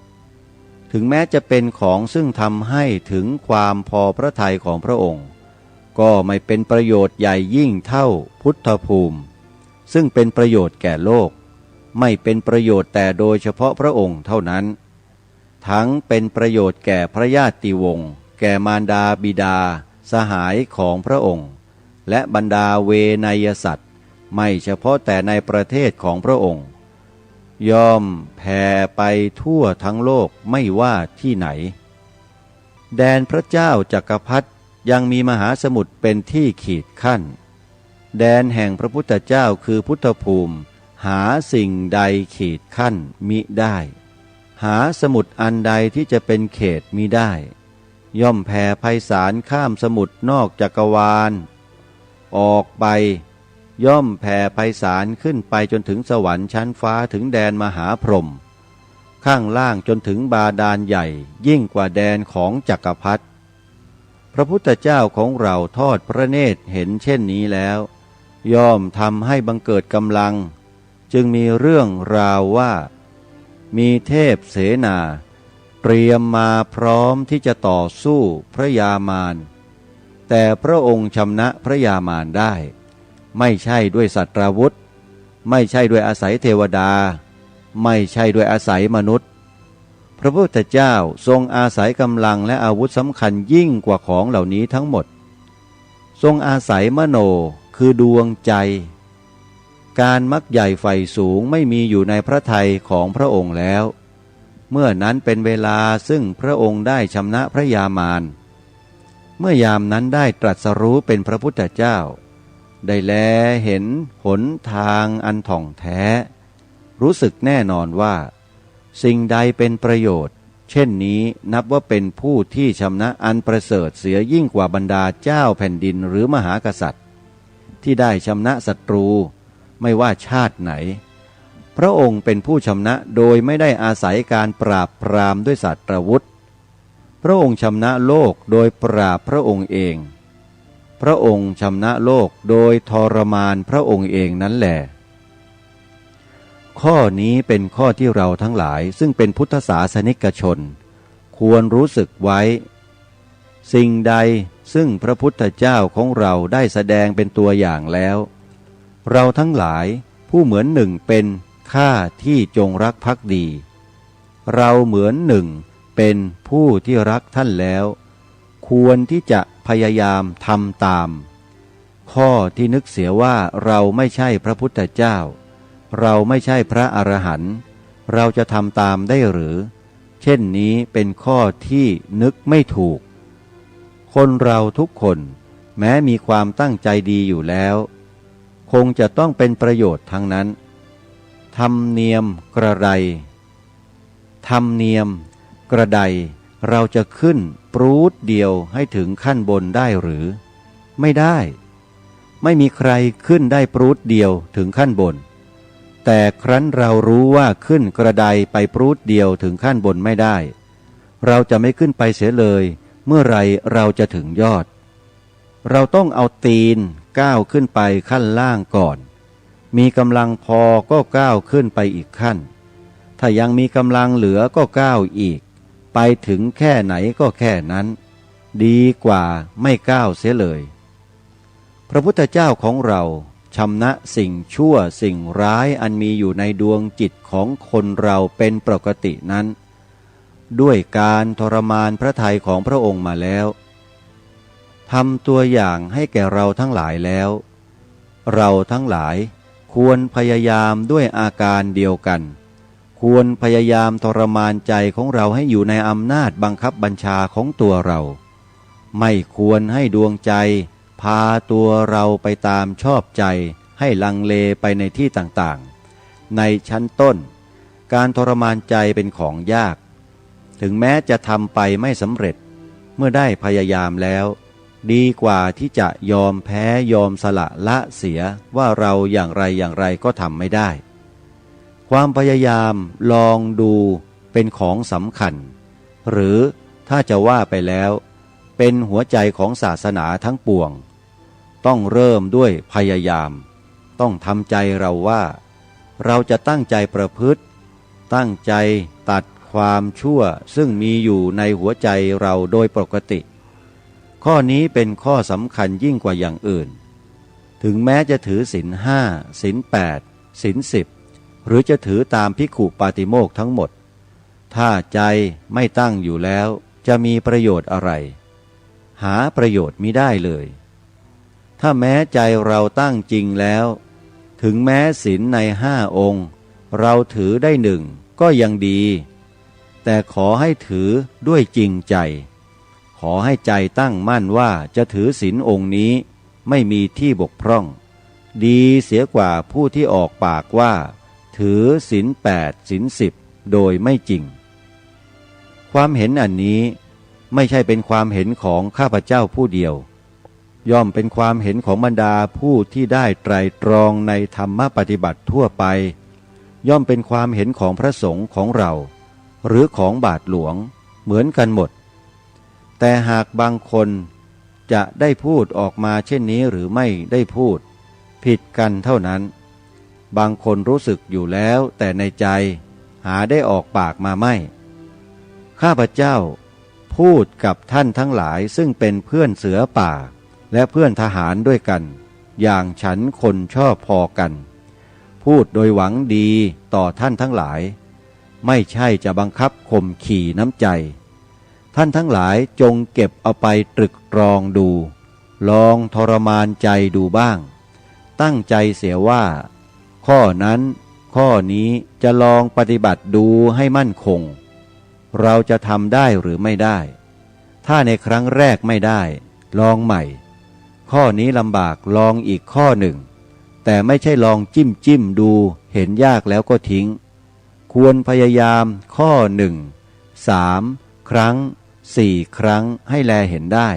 ถึงแม้จะเป็นของซึ่งทำให้ถึงความพอพระทัยของพระองค์ก็ไม่เป็นประโยชน์ใหญ่ยิ่งเท่าพุทธภูมิซึ่งเป็นประโยชน์แก่โลกไม่เป็นประโยชน์แต่โดยเฉพาะพระองค์เท่านั้นทั้งเป็นประโยชน์แก่พระญาติวงศ์แก่มารดาบิดาสหายของพระองค์และบรรดาเวนยสัตว์ไม่เฉพาะแต่ในประเทศของพระองค์ย่อมแผ่ไปทั่วทั้งโลกไม่ว่าที่ไหนแดนพระเจ้าจักรพรรดิยังมีมหาสมุทรเป็นที่ขีดขั้นแดนแห่งพระพุทธเจ้าคือพุทธภูมิหาสิ่งใดขีดขั้นมิได้หาสมุทรอันใดที่จะเป็นเขตมิได้ย่อมแผ่ไพศาลข้ามสมุทรนอกจักรวาลออกไปย่อมแผ่ไพศาลขึ้นไปจนถึงสวรรค์ชั้นฟ้าถึงแดนมหาพรหมข้างล่างจนถึงบาดาลใหญ่ยิ่งกว่าแดนของจักรพรรดิพระพุทธเจ้าของเราทอดพระเนตรเห็นเช่นนี้แล้วย่อมทำให้บังเกิดกำลังจึงมีเรื่องราวว่ามีเทพเสนาเตรียมมาพร้อมที่จะต่อสู้พระยามารแต่พระองค์ชำนะพระยามารได้ไม่ใช่ด้วยสัตราวุธไม่ใช่ด้วยอาศัยเทวดาไม่ใช่ด้วยอาศัยมนุษย์พระพุทธเจ้าทรงอาศัยกำลังและอาวุธสำคัญยิ่งกว่าของเหล่านี้ทั้งหมดทรงอาศัยมโนคือดวงใจการมักใหญ่ไฟสูงไม่มีอยู่ในพระทัยของพระองค์แล้วเมื่อนั้นเป็นเวลาซึ่งพระองค์ได้ชำนะพระยามารเมื่อยามนั้นได้ตรัสรู้เป็นพระพุทธเจ้าได้แลเห็นหนทางอันถ่องแท้รู้สึกแน่นอนว่าสิ่งใดเป็นประโยชน์เช่นนี้นับว่าเป็นผู้ที่ชำนะอันประเสริฐเสียยิ่งกว่าบรรดาเจ้าแผ่นดินหรือมหากษัตริย์ที่ได้ชำนะศัตรูไม่ว่าชาติไหนพระองค์เป็นผู้ชำนะโดยไม่ได้อาศัยการปราบปรามด้วยสัตราวุธพระองค์ชำนะโลกโดยปราบพระองค์เองพระองค์ชำนะโลกโดยทรมานพระองค์เองนั้นแหละข้อนี้เป็นข้อที่เราทั้งหลายซึ่งเป็นพุทธศาสนิกชนควรรู้สึกไว้สิ่งใดซึ่งพระพุทธเจ้าของเราได้แสดงเป็นตัวอย่างแล้วเราทั้งหลายผู้เหมือนหนึ่งเป็นข้าที่จงรักภักดีเราเหมือนหนึ่งเป็นผู้ที่รักท่านแล้วควรที่จะพยายามทำตาม ข้อที่นึกเสียว่าเราไม่ใช่พระพุทธเจ้าเราไม่ใช่พระอรหันต์เราจะทำตามได้หรือเช่นนี้เป็นข้อที่นึกไม่ถูกคนเราทุกคนแม้มีความตั้งใจดีอยู่แล้วคงจะต้องเป็นประโยชน์ทั้งนั้นธรรมเนียมกระไรธรรมเนียมกระไดเราจะขึ้นปรู๊ดเดียวให้ถึงขั้นบนได้หรือไม่ได้ไม่มีใครขึ้นได้ปรู๊ดเดียวถึงขั้นบนแต่ครั้นเรารู้ว่าขึ้นกระไดไปปรู๊ดเดียวถึงขั้นบนไม่ได้เราจะไม่ขึ้นไปเสียเลยเมื่อไรเราจะถึงยอดเราต้องเอาตีนก้าวขึ้นไปขั้นล่างก่อนมีกำลังพอก็ก้าวขึ้นไปอีกขั้นถ้ายังมีกำลังเหลือก็ก้าวอีกไปถึงแค่ไหนก็แค่นั้นดีกว่าไม่ก้าวเสียเลยพระพุทธเจ้าของเราชำนะสิ่งชั่วสิ่งร้ายอันมีอยู่ในดวงจิตของคนเราเป็นปกตินั้นด้วยการทรมานพระทัยของพระองค์มาแล้วทำตัวอย่างให้แก่เราทั้งหลายแล้วเราทั้งหลายควรพยายามด้วยอาการเดียวกันควรพยายามทรมานใจของเราให้อยู่ในอำนาจบังคับบัญชาของตัวเราไม่ควรให้ดวงใจพาตัวเราไปตามชอบใจให้ลังเลไปในที่ต่างๆในชั้นต้นการทรมานใจเป็นของยากถึงแม้จะทำไปไม่สำเร็จเมื่อได้พยายามแล้วดีกว่าที่จะยอมแพ้ยอมสละละเสียว่าเราอย่างไรก็ทำไม่ได้ความพยายามลองดูเป็นของสำคัญหรือถ้าจะว่าไปแล้วเป็นหัวใจของศาสนาทั้งปวงต้องเริ่มด้วยพยายามต้องทำใจเราว่าเราจะตั้งใจประพฤติตั้งใจตัดความชั่วซึ่งมีอยู่ในหัวใจเราโดยปกติข้อนี้เป็นข้อสำคัญยิ่งกว่าอย่างอื่นถึงแม้จะถือศีล5ศีล8ศีล10หรือจะถือตามภิกขุปาติโมกข์ทั้งหมดถ้าใจไม่ตั้งอยู่แล้วจะมีประโยชน์อะไรหาประโยชน์มิได้เลยถ้าแม้ใจเราตั้งจริงแล้วถึงแม้ศีลใน5 องค์เราถือได้1ก็ยังดีแต่ขอให้ถือด้วยจริงใจขอให้ใจตั้งมั่นว่าจะถือศีลองค์นี้ไม่มีที่บกพร่องดีเสียกว่าผู้ที่ออกปากว่าถือศีล8ศีล10โดยไม่จริงความเห็นอันนี้ไม่ใช่เป็นความเห็นของข้าพเจ้าผู้เดียวย่อมเป็นความเห็นของบรรดาผู้ที่ได้ไตรตรองในธรรมปฏิบัติทั่วไปย่อมเป็นความเห็นของพระสงฆ์ของเราหรือของบาทหลวงเหมือนกันหมดแต่หากบางคนจะได้พูดออกมาเช่นนี้หรือไม่ได้พูดผิดกันเท่านั้นบางคนรู้สึกอยู่แล้วแต่ในใจหาได้ออกปากมาไม่ข้าพเจ้าพูดกับท่านทั้งหลายซึ่งเป็นเพื่อนเสือป่าและเพื่อนทหารด้วยกันอย่างฉันคนชอบพอกันพูดโดยหวังดีต่อท่านทั้งหลายไม่ใช่จะบังคับข่มขี่น้ำใจท่านทั้งหลายจงเก็บเอาไปตรึกตรองดูลองทรมานใจดูบ้างตั้งใจเสียว่าข้อนั้นข้อนี้จะลองปฏิบัติดูให้มั่นคงเราจะทำได้หรือไม่ได้ถ้าในครั้งแรกไม่ได้ลองใหม่ข้อนี้ลำบากลองอีกข้อหนึ่งแต่ไม่ใช่ลองจิ้มดูเห็นยากแล้วก็ทิ้งควรพยายามข้อ1 3 ครั้ง4 ครั้งให้แลเห็นได้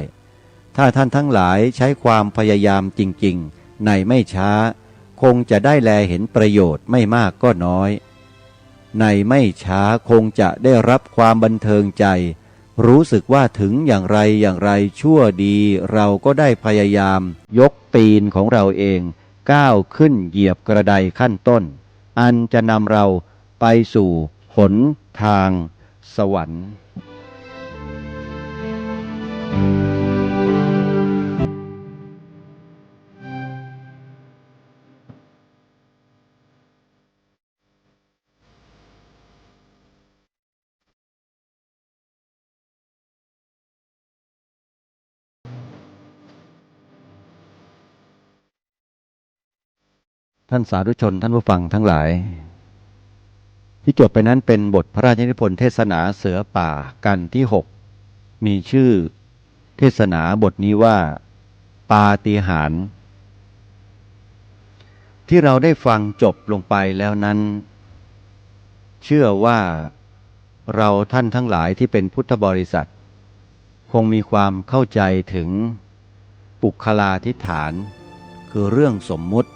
ถ้าท่านทั้งหลายใช้ความพยายามจริงๆในไม่ช้าคงจะได้แลเห็นประโยชน์ไม่มากก็น้อยในไม่ช้าคงจะได้รับความบันเทิงใจรู้สึกว่าถึงอย่างไรชั่วดีเราก็ได้พยายามยกตีนของเราเองก้าวขึ้นเหยียบกระไดขั้นต้นอันจะนำเราไปสู่หนทางสวรรค์ ท่านสาธุชนท่านผู้ฟังทั้งหลายที่จบไปนั้นเป็นบทพระราชนิพนธ์เทศนาเสือป่ากันที่6มีชื่อเทศนาบทนี้ว่าปาฏิหาริย์ที่เราได้ฟังจบลงไปแล้วนั้นเชื่อว่าเราท่านทั้งหลายที่เป็นพุทธบริษัทคงมีความเข้าใจถึงปุคลาธิฐานคือเรื่องสมมุติ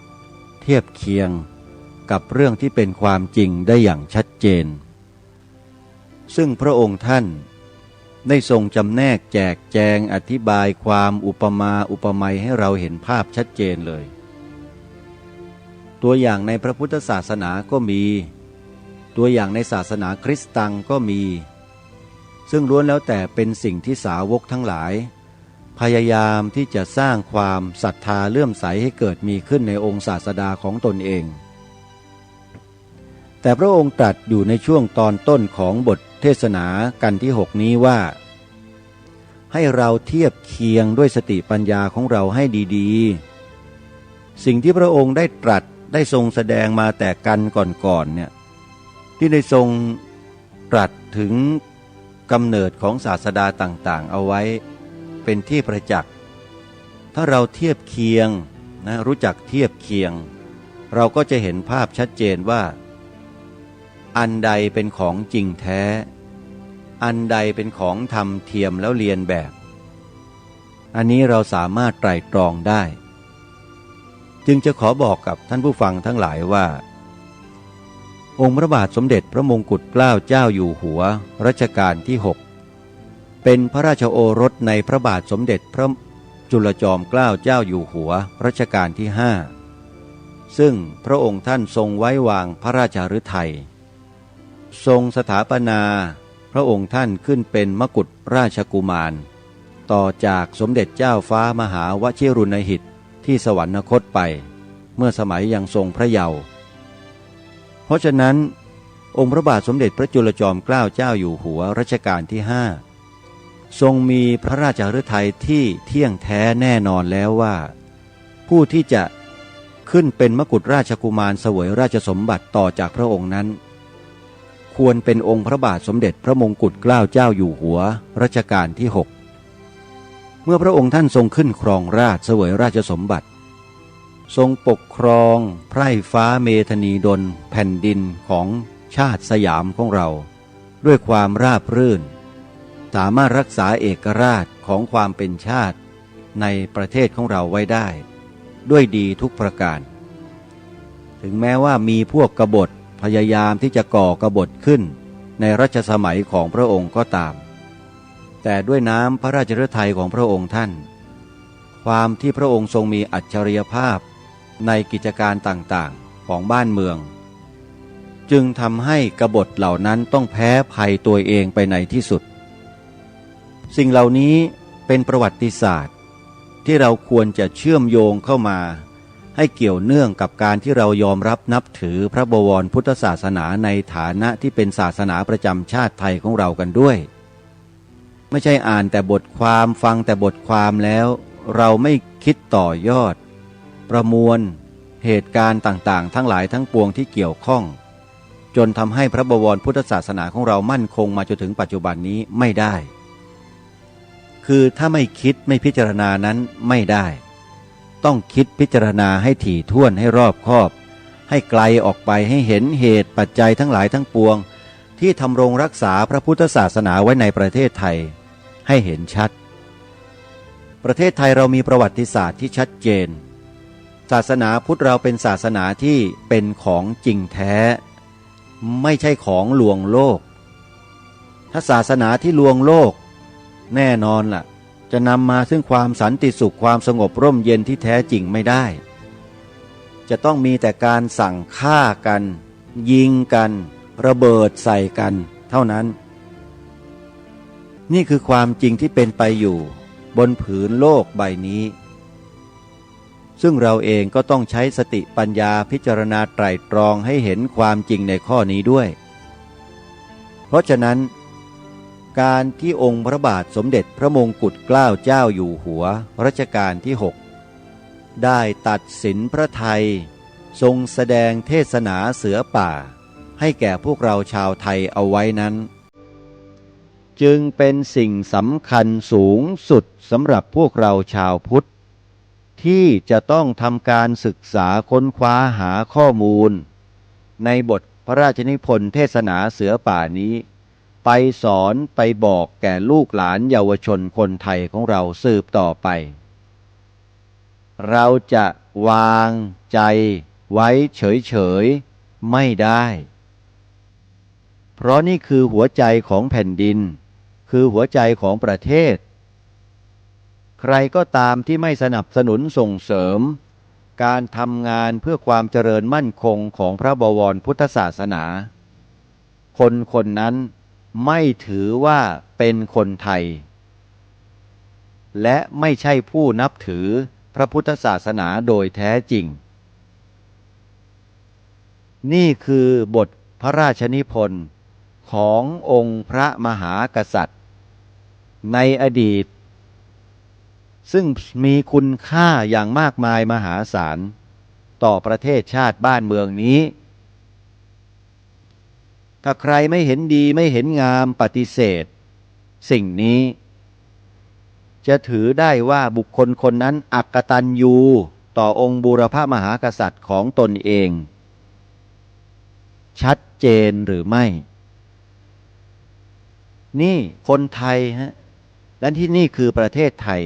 เทียบเคียงกับเรื่องที่เป็นความจริงได้อย่างชัดเจนซึ่งพระองค์ท่านได้ทรงจำแนกแจกแจงอธิบายความอุปมาอุปไมยให้เราเห็นภาพชัดเจนเลยตัวอย่างในพระพุทธศาสนาก็มีตัวอย่างในศาสนาคริสต์ตังก็มีซึ่งล้วนแล้วแต่เป็นสิ่งที่สาวกทั้งหลายพยายามที่จะสร้างความศรัทธาเลื่อมใสให้เกิดมีขึ้นในองค์ศาสดาของตนเองแต่พระองค์ตรัสอยู่ในช่วงตอนต้นของบทเทศนากันที่6นี้ว่าให้เราเทียบเคียงด้วยสติปัญญาของเราให้ดีๆสิ่งที่พระองค์ได้ตรัสได้ทรงแสดงมาแต่กันก่อนๆเนี่ยที่ได้ทรงตรัสถึงกำเนิดของศาสดาต่างๆเอาไว้เป็นที่ประจักษ์ถ้าเราเทียบเคียงนะรู้จักเทียบเคียงเราก็จะเห็นภาพชัดเจนว่าอันใดเป็นของจริงแท้อันใดเป็นของทำเทียมแล้วเรียนแบบอันนี้เราสามารถไตร่ตรองได้จึงจะขอบอกกับท่านผู้ฟังทั้งหลายว่าองค์พระบาทสมเด็จพระมงกุฎเกล้าเจ้าอยู่หัวรัชกาลที่6เป็นพระราชโอรสในพระบาทสมเด็จพระจุลจอมเกล้าเจ้าอยู่หัวรัชกาลที่5ซึ่งพระองค์ท่านทรงไว้วางพระราชฤทัยทรงสถาปนาพระองค์ท่านขึ้นเป็นมกุฎราชกุมารต่อจากสมเด็จเจ้าฟ้ามหาวชิรุณหิตที่สวรรคตไปเมื่อสมัยยังทรงพระเยาว์เพราะฉะนั้นองค์พระบาทสมเด็จพระจุลจอมเกล้าเจ้าอยู่หัวรัชกาลที่5ทรงมีพระราชฤทัยที่เที่ยงแท้แน่นอนแล้วว่าผู้ที่จะขึ้นเป็นมกุฎราชกุมารเสวยราชสมบัติต่อจากพระองค์นั้นควรเป็นองค์พระบาทสมเด็จพระมงกุฎเกล้าเจ้าอยู่หัวรัชกาลที่6เมื่อพระองค์ท่านทรงขึ้นครองราชย์เสวยราชสมบัติทรงปกครองไพร่ฟ้าเมธนีดลแผ่นดินของชาติสยามของเราด้วยความราบรื่นสามารถรักษาเอกราชของความเป็นชาติในประเทศของเราไว้ได้ด้วยดีทุกประการถึงแม้ว่ามีพวกกบฏพยายามที่จะก่อกบฏขึ้นในรัชสมัยของพระองค์ก็ตามแต่ด้วยน้ำพระราชฤทัยของพระองค์ท่านความที่พระองค์ทรงมีอัจฉริยภาพในกิจการต่างๆของบ้านเมืองจึงทำให้กบฏเหล่านั้นต้องแพ้ภัยตัวเองไปในที่สุดสิ่งเหล่านี้เป็นประวัติศาสตร์ที่เราควรจะเชื่อมโยงเข้ามาให้เกี่ยวเนื่องกับการที่เรายอมรับนับถือพระบวรพุทธศาสนาในฐานะที่เป็นศาสนาประจำชาติไทยของเรากันด้วยไม่ใช่อ่านแต่บทความฟังแต่บทความแล้วเราไม่คิดต่อยอดประมวลเหตุการณ์ต่างๆทั้งหลายทั้งปวงที่เกี่ยวข้องจนทำให้พระบวรพุทธศาสนาของเรามั่นคงมาจนถึงปัจจุบันนี้ไม่ได้คือถ้าไม่คิดไม่พิจารณานั้นไม่ได้ต้องคิดพิจารณาให้ถี่ถ้วนให้รอบคอบให้ไกลออกไปให้เห็นเหตุปัจจัยทั้งหลายทั้งปวงที่ทำรงรักษาพระพุทธศาสนาไว้ในประเทศไทยให้เห็นชัดประเทศไทยเรามีประวัติศาสตร์ที่ชัดเจนศาสนาพุทธเราเป็นศาสนาที่เป็นของจริงแท้ไม่ใช่ของลวงโลกถ้าศาสนาที่ลวงโลกแน่นอนล่ะจะนำมาซึ่งความสันติสุขความสงบร่มเย็นที่แท้จริงไม่ได้จะต้องมีแต่การสั่งฆ่ากันยิงกันระเบิดใส่กันเท่านั้นนี่คือความจริงที่เป็นไปอยู่บนผืนโลกใบนี้ซึ่งเราเองก็ต้องใช้สติปัญญาพิจารณาไตร่ตรองให้เห็นความจริงในข้อนี้ด้วยเพราะฉะนั้นการที่องค์พระบาทสมเด็จพระมงกุฎเกล้าเจ้าอยู่หัวรัชกาลที่6ได้ตัดสินพระทัย ทรงแสดงเทศนาเสือป่าให้แก่พวกเราชาวไทยเอาไว้นั้นจึงเป็นสิ่งสำคัญสูงสุดสำหรับพวกเราชาวพุทธที่จะต้องทำการศึกษาค้นคว้าหาข้อมูลในบทพระราชนิพนธ์เทศนาเสือป่านี้ไปสอนไปบอกแก่ลูกหลานเยาวชนคนไทยของเราสืบต่อไปเราจะวางใจไว้เฉยๆไม่ได้เพราะนี่คือหัวใจของแผ่นดินคือหัวใจของประเทศใครก็ตามที่ไม่สนับสนุนส่งเสริมการทำงานเพื่อความเจริญมั่นคงของพระบวรพุทธศาสนาคนคนนั้นไม่ถือว่าเป็นคนไทยและไม่ใช่ผู้นับถือพระพุทธศาสนาโดยแท้จริงนี่คือบทพระราชนิพนธ์ขององค์พระมหากษัตริย์ในอดีตซึ่งมีคุณค่าอย่างมากมายมหาศาลต่อประเทศชาติบ้านเมืองนี้ถ้าใครไม่เห็นดีไม่เห็นงามปฏิเสธสิ่งนี้จะถือได้ว่าบุคคลคนนั้นอักตัญญูต่อองค์บูรพมหากษัตริย์ของตนเองชัดเจนหรือไม่นี่คนไทยฮะและที่นี่คือประเทศไทย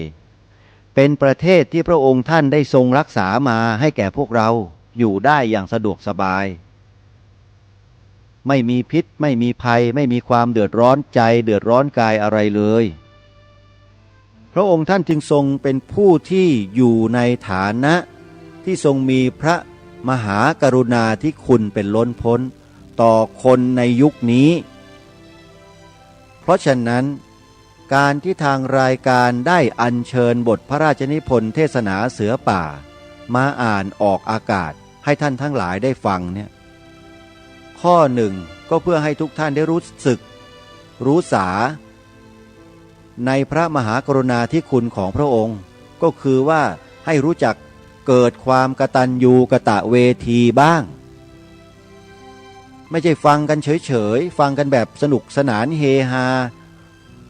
เป็นประเทศที่พระองค์ท่านได้ทรงรักษามาให้แก่พวกเราอยู่ได้อย่างสะดวกสบายไม่มีพิษไม่มีภัยไม่มีความเดือดร้อนใจเดือดร้อนกายอะไรเลยพระองค์ท่านจึงทรงเป็นผู้ที่อยู่ในฐานะที่ทรงมีพระมหากรุณาธิคุณเป็นล้นพ้นต่อคนในยุคนี้เพราะฉะนั้นการที่ทางรายการได้อัญเชิญบทพระราชนิพนธ์เทศนาเสือป่ามาอ่านออกอากาศให้ท่านทั้งหลายได้ฟังเนี่ยข้อหนึ่งก็เพื่อให้ทุกท่านได้รู้สึกรู้สาในพระมหากรุณาธิคุณของพระองค์ก็คือว่าให้รู้จักเกิดความกตัญญูกตเวทีบ้างไม่ใช่ฟังกันเฉยๆฟังกันแบบสนุกสนานเฮฮา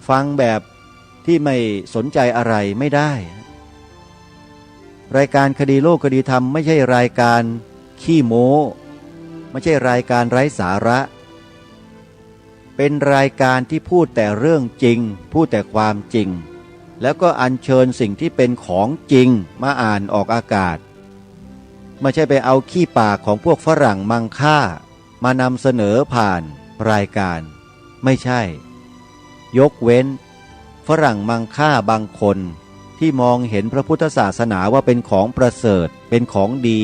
ฟังแบบที่ไม่สนใจอะไรไม่ได้รายการคดีโลกคดีธรรมไม่ใช่รายการขี้โม้ไม่ใช่รายการไร้สาระเป็นรายการที่พูดแต่เรื่องจริงพูดแต่ความจริงแล้วก็อัญเชิญสิ่งที่เป็นของจริงมาอ่านออกอากาศไม่ใช่ไปเอาขี้ปากของพวกฝรั่งมังค่ามานำเสนอผ่านรายการไม่ใช่ยกเว้นฝรั่งมังค่าบางคนที่มองเห็นพระพุทธศาสนาว่าเป็นของประเสริฐเป็นของดี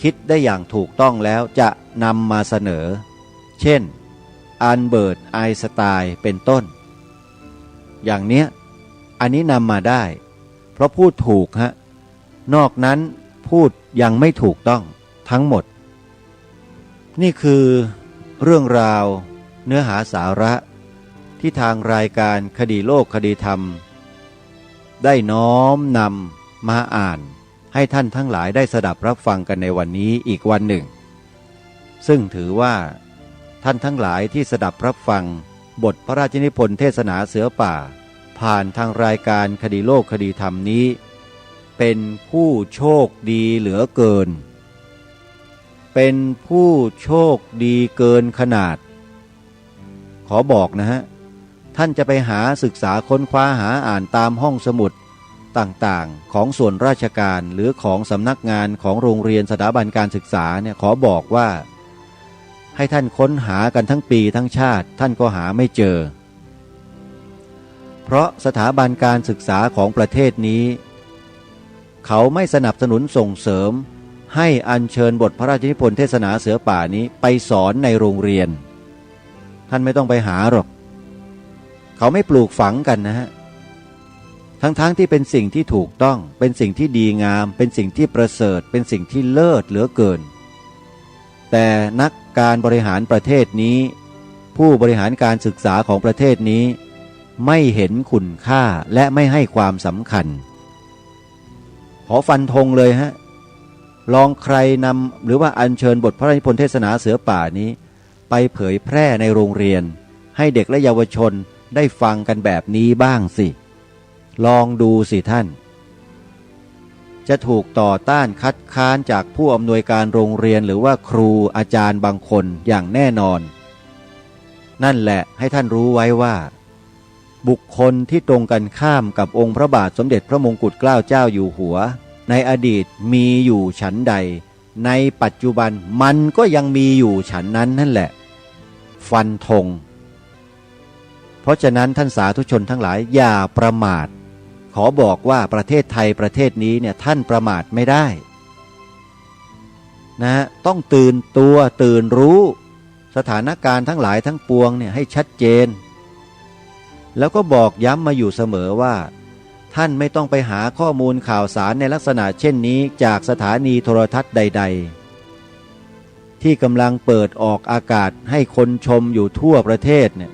คิดได้อย่างถูกต้องแล้วจะนำมาเสนอเช่นอัลเบิร์ตไอน์สไตน์เป็นต้นอย่างเนี้ยอันนี้นำมาได้เพราะพูดถูกฮะนอกนั้นพูดยังไม่ถูกต้องทั้งหมดนี่คือเรื่องราวเนื้อหาสาระที่ทางรายการคดีโลกคดีธรรมได้น้อมนำมาอ่านให้ท่านทั้งหลายได้สดับรับฟังกันในวันนี้อีกวันหนึ่งซึ่งถือว่าท่านทั้งหลายที่สดับรับฟังบทพระราชนิพนธ์เทศนาเสือป่าผ่านทางรายการคดีโลกคดีธรรมนี้เป็นผู้โชคดีเหลือเกินเป็นผู้โชคดีเกินขนาดขอบอกนะฮะท่านจะไปหาศึกษาค้นคว้าหาอ่านตามห้องสมุดต่างๆของส่วนราชการหรือของสำนักงานของโรงเรียนสถาบันการศึกษาเนี่ยขอบอกว่าให้ท่านค้นหากันทั้งปีทั้งชาติท่านก็หาไม่เจอเพราะสถาบันการศึกษาของประเทศนี้เขาไม่สนับสนุนส่งเสริมให้อัญเชิญบทพระราชนิพนธ์เทศนาเสือป่านี้ไปสอนในโรงเรียนท่านไม่ต้องไปหาหรอกเขาไม่ปลูกฝังกันนะฮะทั้งที่เป็นสิ่งที่ถูกต้องเป็นสิ่งที่ดีงามเป็นสิ่งที่ประเสริฐเป็นสิ่งที่เลิศเหลือเกินแต่นักการบริหารประเทศนี้ผู้บริหารการศึกษาของประเทศนี้ไม่เห็นคุณค่าและไม่ให้ความสำคัญขอฟันธงเลยฮะ ลองใครนำหรือว่าอัญเชิญบทพระราชนิพนธ์เทศนาเสือป่านี้ไปเผยแพร่ในโรงเรียนให้เด็กและเยาวชนได้ฟังกันแบบนี้บ้างสิลองดูสิท่านจะถูกต่อต้านคัดค้านจากผู้อำนวยการโรงเรียนหรือว่าครูอาจารย์บางคนอย่างแน่นอนนั่นแหละให้ท่านรู้ไว้ว่าบุคคลที่ตรงกันข้ามกับองค์พระบาทสมเด็จพระมงกุฎเกล้าเจ้าอยู่หัวในอดีตมีอยู่ฉันใดในปัจจุบันมันก็ยังมีอยู่ฉันนั้นนั่นแหละฟันธงเพราะฉะนั้นท่านสาธุชนทั้งหลายอย่าประมาทขอบอกว่าประเทศไทยประเทศนี้เนี่ยท่านประมาทไม่ได้นะต้องตื่นตัวตื่นรู้สถานการณ์ทั้งหลายทั้งปวงเนี่ยให้ชัดเจนแล้วก็บอกย้ำมาอยู่เสมอว่าท่านไม่ต้องไปหาข้อมูลข่าวสารในลักษณะเช่นนี้จากสถานีโทรทัศน์ใดๆที่กำลังเปิดออกอากาศให้คนชมอยู่ทั่วประเทศเนี่ย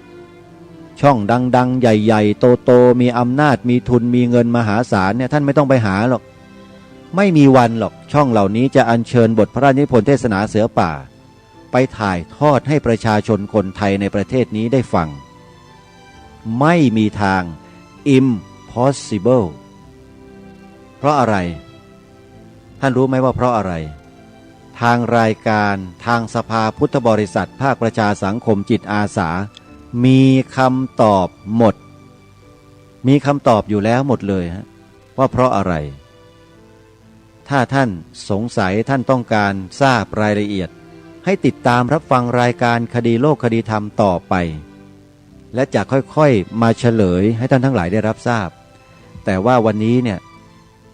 ช่องดังๆใหญ่ๆโตๆมีอำนาจมีทุนมีเงินมหาศาลเนี่ยท่านไม่ต้องไปหาหรอกไม่มีวันหรอกช่องเหล่านี้จะอัญเชิญบทพระราชนิพนธ์เทศนาเสือป่าไปถ่ายทอดให้ประชาชนคนไทยในประเทศนี้ได้ฟังไม่มีทาง impossible เพราะอะไรท่านรู้ไหมว่าเพราะอะไรทางรายการทางสภาพุทธบริษัทภาคประชาสังคมจิตอาสามีคำตอบหมดมีคำตอบอยู่แล้วหมดเลยฮะว่าเพราะอะไรถ้าท่านสงสัยท่านต้องการทราบรายละเอียดให้ติดตามรับฟังรายการคดีโลกคดีธรรมต่อไปและจะค่อยๆมาเฉลยให้ท่านทั้งหลายได้รับทราบแต่ว่าวันนี้เนี่ย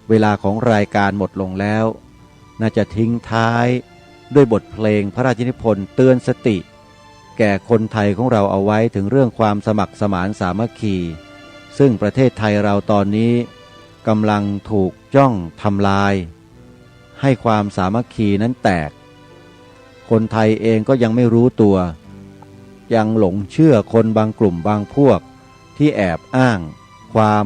เวลาของรายการหมดลงแล้วน่าจะทิ้งท้ายด้วยบทเพลงพระราชนิพนธ์เตือนสติแก่คนไทยของเราเอาไว้ถึงเรื่องความสมัครสมานสามัคคีซึ่งประเทศไทยเราตอนนี้กำลังถูกจ้องทำลายให้ความสามัคคีนั้นแตกคนไทยเองก็ยังไม่รู้ตัวยังหลงเชื่อคนบางกลุ่มบางพวกที่แอบอ้างความ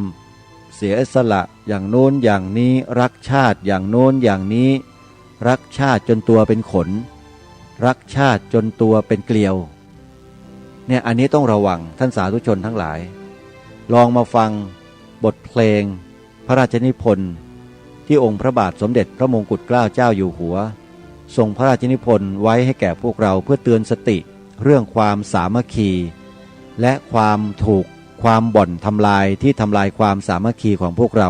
เสียสละอย่างโน้นอย่างนี้รักชาติอย่างโน้นอย่างนี้รักชาติจนตัวเป็นขนรักชาติจนตัวเป็นเกลียวเนี่ยอันนี้ต้องระวังท่านสาธุชนทั้งหลายลองมาฟังบทเพลงพระราชนิพนธ์ที่องค์พระบาทสมเด็จพระมงกุฎเกล้าเจ้าอยู่หัวทรงพระราชนิพนธ์ไว้ให้แก่พวกเราเพื่อเตือนสติเรื่องความสามัคคีและความถูกความบ่อนทำลายที่ทำลายความสามัคคีของพวกเรา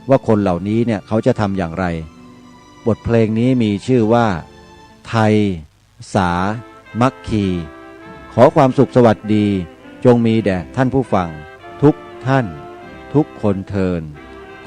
ว่าคนเหล่านี้เนี่ยเขาจะทำอย่างไรบทเพลงนี้มีชื่อว่าไทยสามัคคีขอความสุขสวัสดีจงมีแด่ท่านผู้ฟังทุกท่านทุกคนเทิน